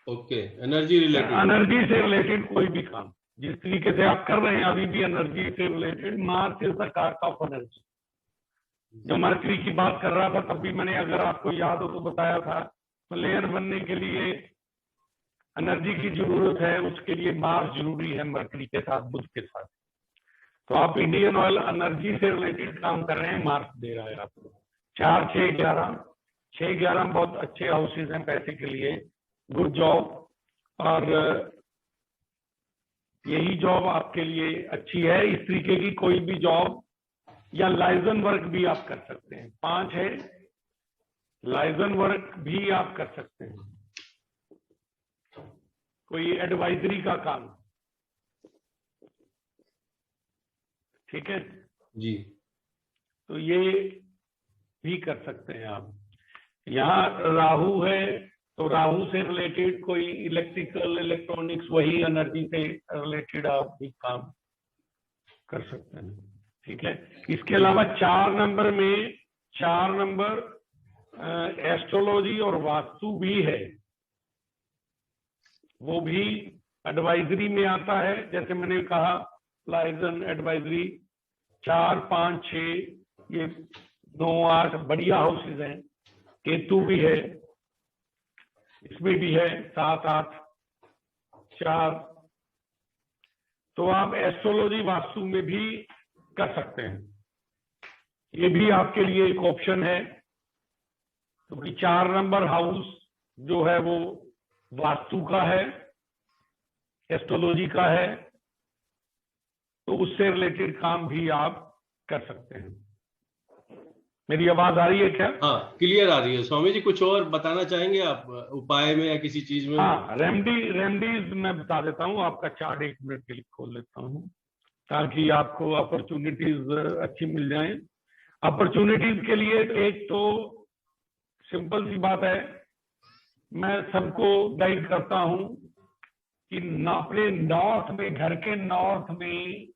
Okay, energy related. एनर्जी से रिलेटेड कोई भी काम जिस तरीके से आप कर रहे हैं अभी भी एनर्जी से रिलेटेड। मार्स इज द कारक ऑफ एनर्जी। जब मरकरी की बात कर रहा था तब भी मैंने, अगर आपको याद हो तो बताया था, प्लेयर बनने के लिए एनर्जी की जरूरत है, उसके लिए मार्स जरूरी है, मरकरी के साथ, बुध के साथ। तो आप इंडियन ऑयल एनर्जी से रिलेटेड काम कर रहे हैं, मार्स दे रहा है आपको 4, 6, 11। 6, 11 बहुत अच्छे हाउसेस हैं पैसे के लिए, गुड जॉब। और यही जॉब आपके लिए अच्छी है। इस तरीके की कोई भी जॉब या लाइजन वर्क भी आप कर सकते हैं। 5 है, लाइजन वर्क भी आप कर सकते हैं। कोई एडवाइजरी का काम, ठीक है, जी तो ये भी कर सकते हैं आप। यहाँ राहु है तो राहु से रिलेटेड कोई इलेक्ट्रिकल इलेक्ट्रॉनिक्स, वही एनर्जी से रिलेटेड आप भी काम कर सकते हैं, ठीक है। इसके अलावा 4 नंबर में 4 नंबर एस्ट्रोलॉजी और वास्तु भी है, वो भी एडवाइजरी में आता है। जैसे मैंने कहा लाइजन एडवाइजरी 4, 5, 6, ये 9, 8 बढ़िया हाउसेज हैं। केतु भी है, इसमें भी है 7, 8, 4। तो आप एस्ट्रोलॉजी वास्तु में भी कर सकते हैं, ये भी आपके लिए एक ऑप्शन है। क्योंकि 4 नंबर हाउस जो है वो वास्तु का है, एस्ट्रोलॉजी का है, तो उससे रिलेटेड काम भी आप कर सकते हैं। मेरी आवाज आ रही है क्या? हाँ, क्लियर आ रही है। स्वामी जी कुछ और बताना चाहेंगे आप उपाय में या किसी चीज में? हाँ, रेमेडीज मैं बता देता हूँ। आपका चार्ट 1 मिनट के लिए खोल लेता हूँ ताकि आपको अपॉर्चुनिटीज अच्छी मिल जाएं। अपॉर्चुनिटीज के लिए एक तो सिंपल सी बात है, मैं सबको गाइड करता हूं कि अपने नॉर्थ में, घर के नॉर्थ में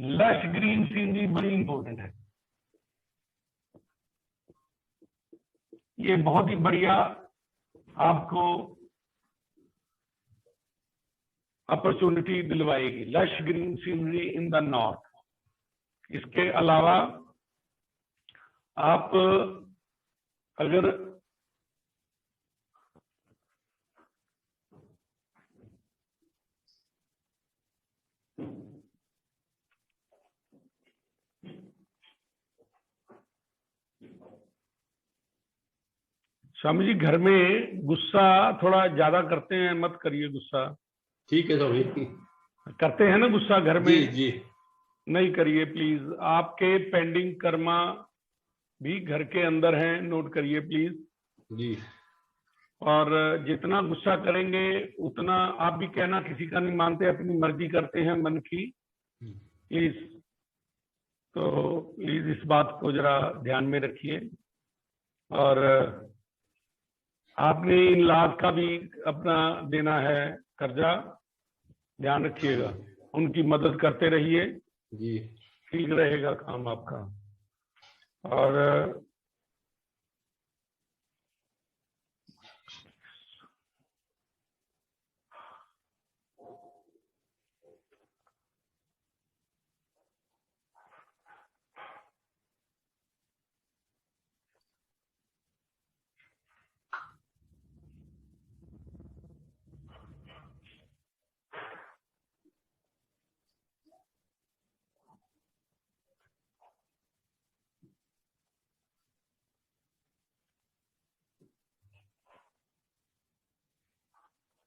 लश ग्रीन सीनरी बड़ी इंपॉर्टेंट है। ये बहुत ही बढ़िया आपको अपॉर्चुनिटी दिलवाएगी, lush green scenery in the north. इसके अलावा आप अगर स्वामी जी घर में गुस्सा थोड़ा ज्यादा करते हैं, मत करिए गुस्सा। ठीक है स्वामी। करते हैं ना गुस्सा घर में? जी जी नहीं करिए प्लीज। आपके पेंडिंग कर्मा भी घर के अंदर हैं, नोट करिए प्लीज। जी। और जितना गुस्सा करेंगे उतना, आप भी कहना किसी का नहीं मानते, अपनी मर्जी करते हैं मन की, प्लीज। तो प्लीज इस बात को जरा ध्यान में रखिए। और आपने इन लाभ का भी अपना देना है कर्जा, ध्यान रखिएगा, उनकी मदद करते रहिए जी, ठीक रहेगा काम आपका। और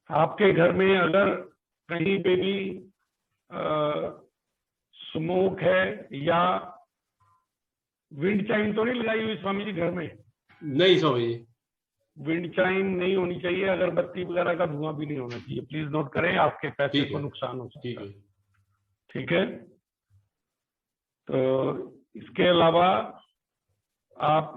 आपके घर में अगर कहीं पे भी स्मोक है या विंड चाइम तो नहीं लगाई हुई स्वामी जी घर में? नहीं स्वामी जी, विंड चाइम नहीं होनी चाहिए, अगरबत्ती वगैरह का धुआं भी नहीं होना चाहिए। प्लीज नोट करें, आपके पैसे को नुकसान हो सकता है। ठीक है। तो इसके अलावा आप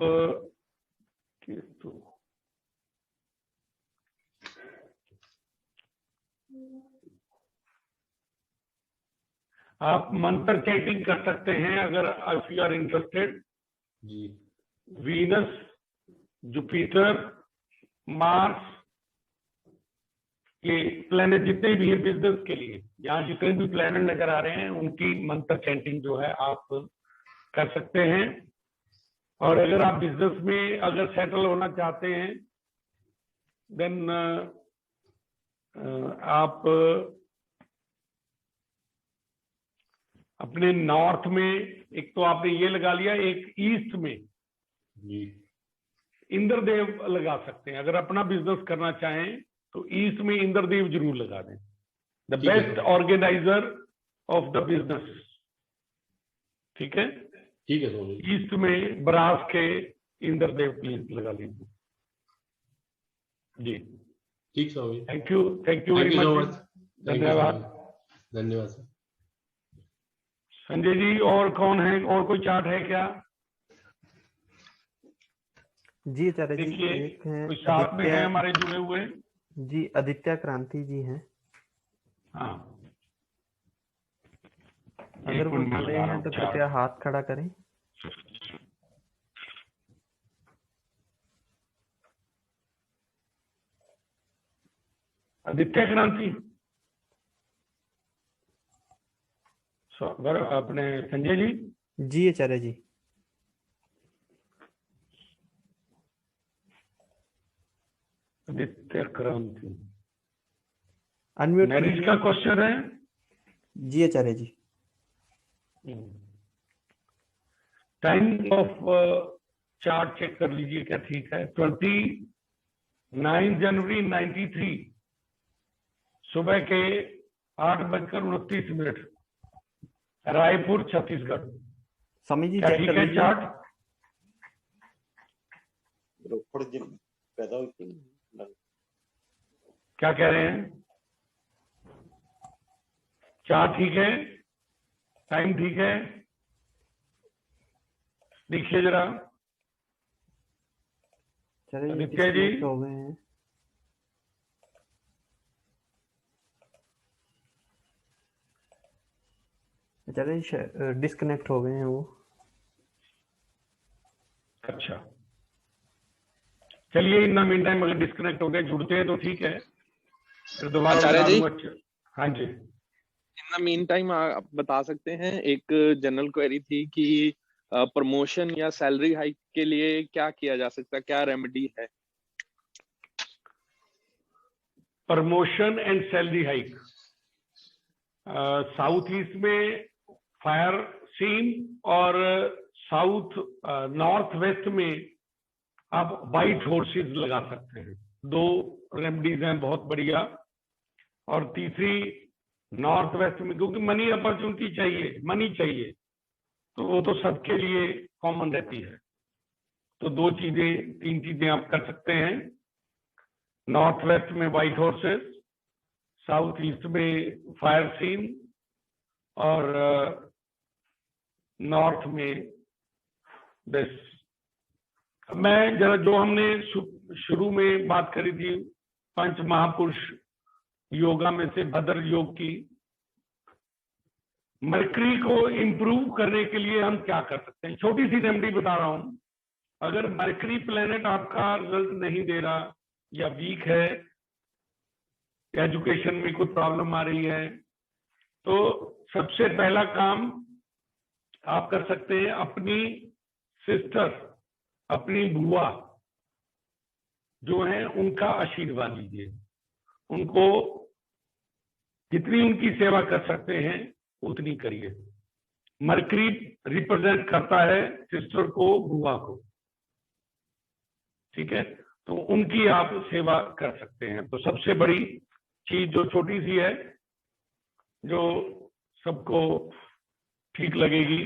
आप मंत्र चैंटिंग कर सकते हैं अगर इफ यू आर इंटरेस्टेड। जी। वीनस, जुपिटर, मार्स, ये प्लेनेट जितने भी हैं बिजनेस के लिए, यहाँ जितने भी प्लेनेट नजर आ रहे हैं उनकी मंत्र चैंटिंग जो है आप कर सकते हैं। और अगर आप बिजनेस में अगर सेटल होना चाहते हैं देन आप अपने नॉर्थ में, एक तो आपने ये लगा लिया, एक ईस्ट में जी इंद्रदेव लगा सकते हैं। अगर अपना बिजनेस करना चाहें तो ईस्ट में इंद्रदेव जरूर लगा दें, the best organiser of the business. ठीक है, ठीक है स्वामी। ईस्ट में ब्रास के इंद्रदेव प्लीज लगा लीजिए जी। ठीक Swami. Thank you thank very you so much. Much. धन्यवाद। धन्यवाद सर। संजय जी, और कौन है, और कोई चार्ट है क्या? जी आचार्य जी, देखिए, एक है कोई साथ में है आदित्य हमारे जुड़े हुए? जी, आदित्य क्रांति जी हैं। हाँ, अगर वो जुड़े हैं तो कृपया हाथ खड़ा करें। आदित्य क्रांति, अपने संजय जी। जी आचार्य जी। आदित्य क्रांति, अनम्यूट मैरिज का क्वेश्चन है। जी आचार्य जी। टाइम ऑफ चार्ट चेक कर लीजिए क्या ठीक है। 29 जनवरी 93 सुबह के 8:29 रायपुर छत्तीसगढ़। स्वामी जी क्या चेक ठीक कर है लीजिए। चार्ट? रोपड़ जिले पैदा हुई थी। क्या कह रहे हैं? चार्ट ठीक है, टाइम ठीक है, देखिए जरा। आचार्य जी आदित्य जी। डिस्कनेक्ट हो गए हैं। आचार्य जी डिस्कनेक्ट हो गए हैं वो। अच्छा, चलिए, इन द मीन टाइम अगर डिस्कनेक्ट हो गए, जुड़ते हैं तो ठीक है, फिर दोबारा आचार्य बता जी। दूंगा। हाँ जी। इन द मीन टाइम आप बता सकते हैं, एक जनरल क्वेरी थी कि प्रमोशन या सैलरी हाइक के लिए क्या किया जा सकता है, क्या रेमेडी है? Promotion and salary hike, south east में फायर सीन और साउथ नॉर्थ वेस्ट में आप वाइट हॉर्सेस लगा सकते हैं। 2 रेमडीज हैं बहुत बढ़िया। और तीसरी नॉर्थ वेस्ट में, क्योंकि मनी अपॉर्चुनिटी चाहिए, मनी चाहिए, तो वो तो सबके लिए कॉमन रहती है। तो 2 चीजें 3 चीजें आप कर सकते हैं। नॉर्थ वेस्ट में वाइट हॉर्सेस, साउथ ईस्ट में फायर सीन और नॉर्थ में दिस। मैं जरा जो हमने शुरू में बात करी थी पंच महापुरुष योगा में से भद्र योग की, मरकरी को इंप्रूव करने के लिए हम क्या कर सकते हैं? छोटी सी रेमेडी बता रहा हूं। अगर मरकरी प्लेनेट आपका रिजल्ट नहीं दे रहा या वीक है, एजुकेशन में कोई प्रॉब्लम आ रही है, तो सबसे पहला काम आप कर सकते हैं, अपनी सिस्टर, अपनी बुआ जो है उनका आशीर्वाद लीजिए। उनको जितनी उनकी सेवा कर सकते हैं उतनी करिए। मरकरी रिप्रेजेंट करता है सिस्टर को, बुआ को, ठीक है? तो उनकी आप सेवा कर सकते हैं। तो सबसे बड़ी चीज जो छोटी सी है, जो सबको ठीक लगेगी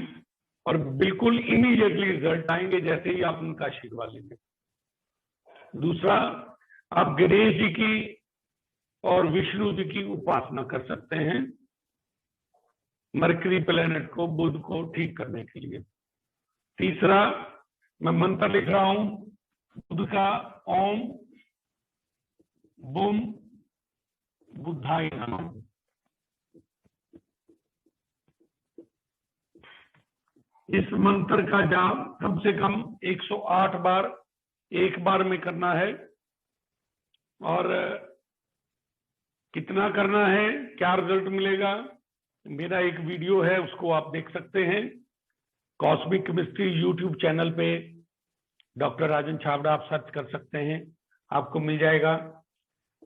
और बिल्कुल इमीडिएटली रिजल्ट आएंगे जैसे ही आप उनका आशीर्वाद लेंगे। दूसरा, आप गणेश जी की और विष्णु जी की उपासना कर सकते हैं मरकरी प्लेनेट को, बुध को ठीक करने के लिए। तीसरा, मैं मंत्र लिख रहा हूं बुध का, ओम बुम बुद्धाय नमः। इस मंत्र का जाप कम से कम 108 बार एक बार में करना है। और कितना करना है, क्या रिजल्ट मिलेगा, मेरा एक वीडियो है, उसको आप देख सकते हैं। कॉस्मिक केमिस्ट्री यूट्यूब चैनल पे डॉक्टर राजन छाबड़ा आप सर्च कर सकते हैं, आपको मिल जाएगा।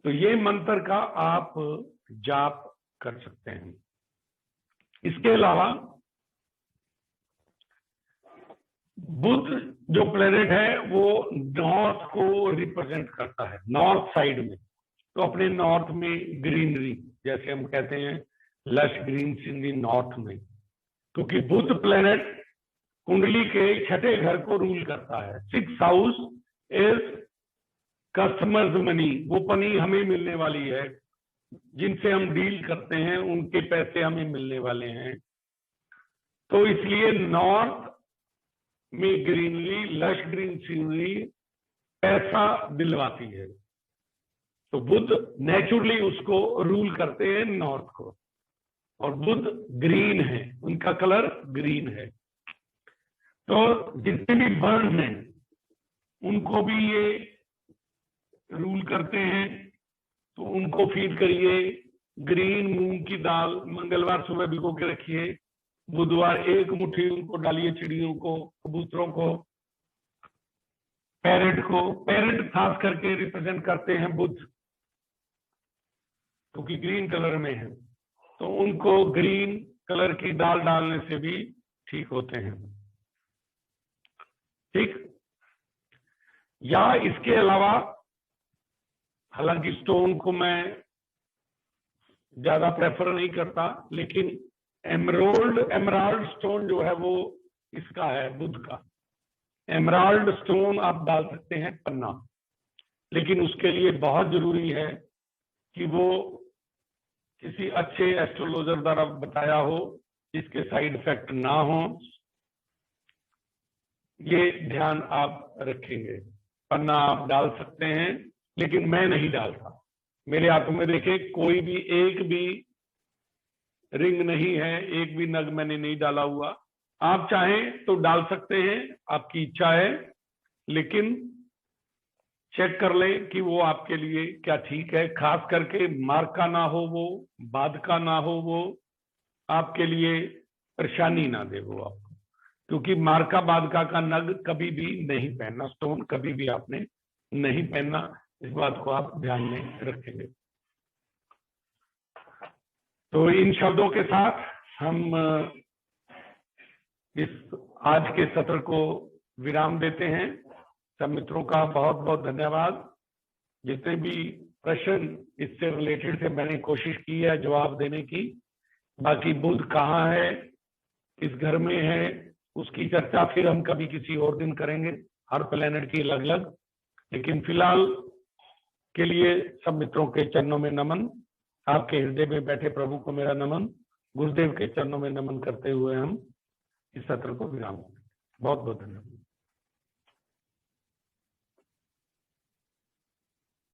तो ये मंत्र का आप जाप कर सकते हैं। इसके अलावा बुध जो प्लेनेट है वो नॉर्थ को रिप्रेजेंट करता है, नॉर्थ साइड में। तो अपने नॉर्थ में ग्रीनरी, जैसे हम कहते हैं लश ग्रीन इन नॉर्थ में, क्योंकि बुध प्लेनेट कुंडली के 6ठे घर को रूल करता है। 6th house is customers money, वो मनी हमें मिलने वाली है, जिनसे हम डील करते हैं उनके पैसे हमें मिलने वाले हैं। तो इसलिए नॉर्थ में ग्रीनरी, लश ग्रीन सीनरी पैसा दिलवाती है। तो बुध नेचुरली उसको रूल करते हैं नॉर्थ को, और बुध ग्रीन है, उनका कलर ग्रीन है। तो जितने भी बर्ड हैं उनको भी ये रूल करते हैं, तो उनको फीड करिए ग्रीन मूंग की दाल, मंगलवार सुबह भिगो के रखिए, बुधवार 1 मुट्ठी उनको डालिए, चिड़ियों को, कबूतरों को, पैरेट को। पैरेट खास करके रिप्रेजेंट करते हैं बुध, क्योंकि ग्रीन कलर में है, तो उनको ग्रीन कलर की दाल डालने से भी ठीक होते हैं। ठीक, या इसके अलावा हालांकि स्टोन को मैं ज्यादा प्रेफर नहीं करता, लेकिन एमराल्ड स्टोन जो है वो इसका है, बुध का। एमराल्ड स्टोन आप डाल सकते हैं पन्ना, लेकिन उसके लिए बहुत जरूरी है कि वो किसी अच्छे एस्ट्रोलॉजर द्वारा बताया हो, जिसके साइड इफेक्ट ना हो, ये ध्यान आप रखेंगे। पन्ना आप डाल सकते हैं, लेकिन मैं नहीं डालता। मेरे हाथों में देखे कोई भी एक भी रिंग नहीं है, एक भी नग मैंने नहीं डाला हुआ। आप चाहें तो डाल सकते हैं, आपकी इच्छा है, लेकिन चेक कर लें कि वो आपके लिए क्या ठीक है। खास करके मार्क का ना हो, वो बाद का ना हो, वो आपके लिए परेशानी ना दे वो आपको, क्योंकि मार्का बादका का नग कभी भी नहीं पहनना, स्टोन कभी भी आपने नहीं पहनना। इस बात को आप ध्यान में रखेंगे। तो इन शब्दों के साथ हम इस आज के सत्र को विराम देते हैं। सब मित्रों का बहुत बहुत धन्यवाद। जितने भी प्रश्न इससे रिलेटेड थे मैंने कोशिश की है जवाब देने की। बाकी बुध कहाँ है, किस घर में है, उसकी चर्चा फिर हम कभी किसी और दिन करेंगे, हर प्लेनेट की अलग अलग। लेकिन फिलहाल के लिए सब मित्रों के चरणों में नमन, आपके हृदय में बैठे प्रभु को मेरा नमन, गुरुदेव के चरणों में नमन करते हुए हम इस सत्र को विराम दें। बहुत बहुत धन्यवाद।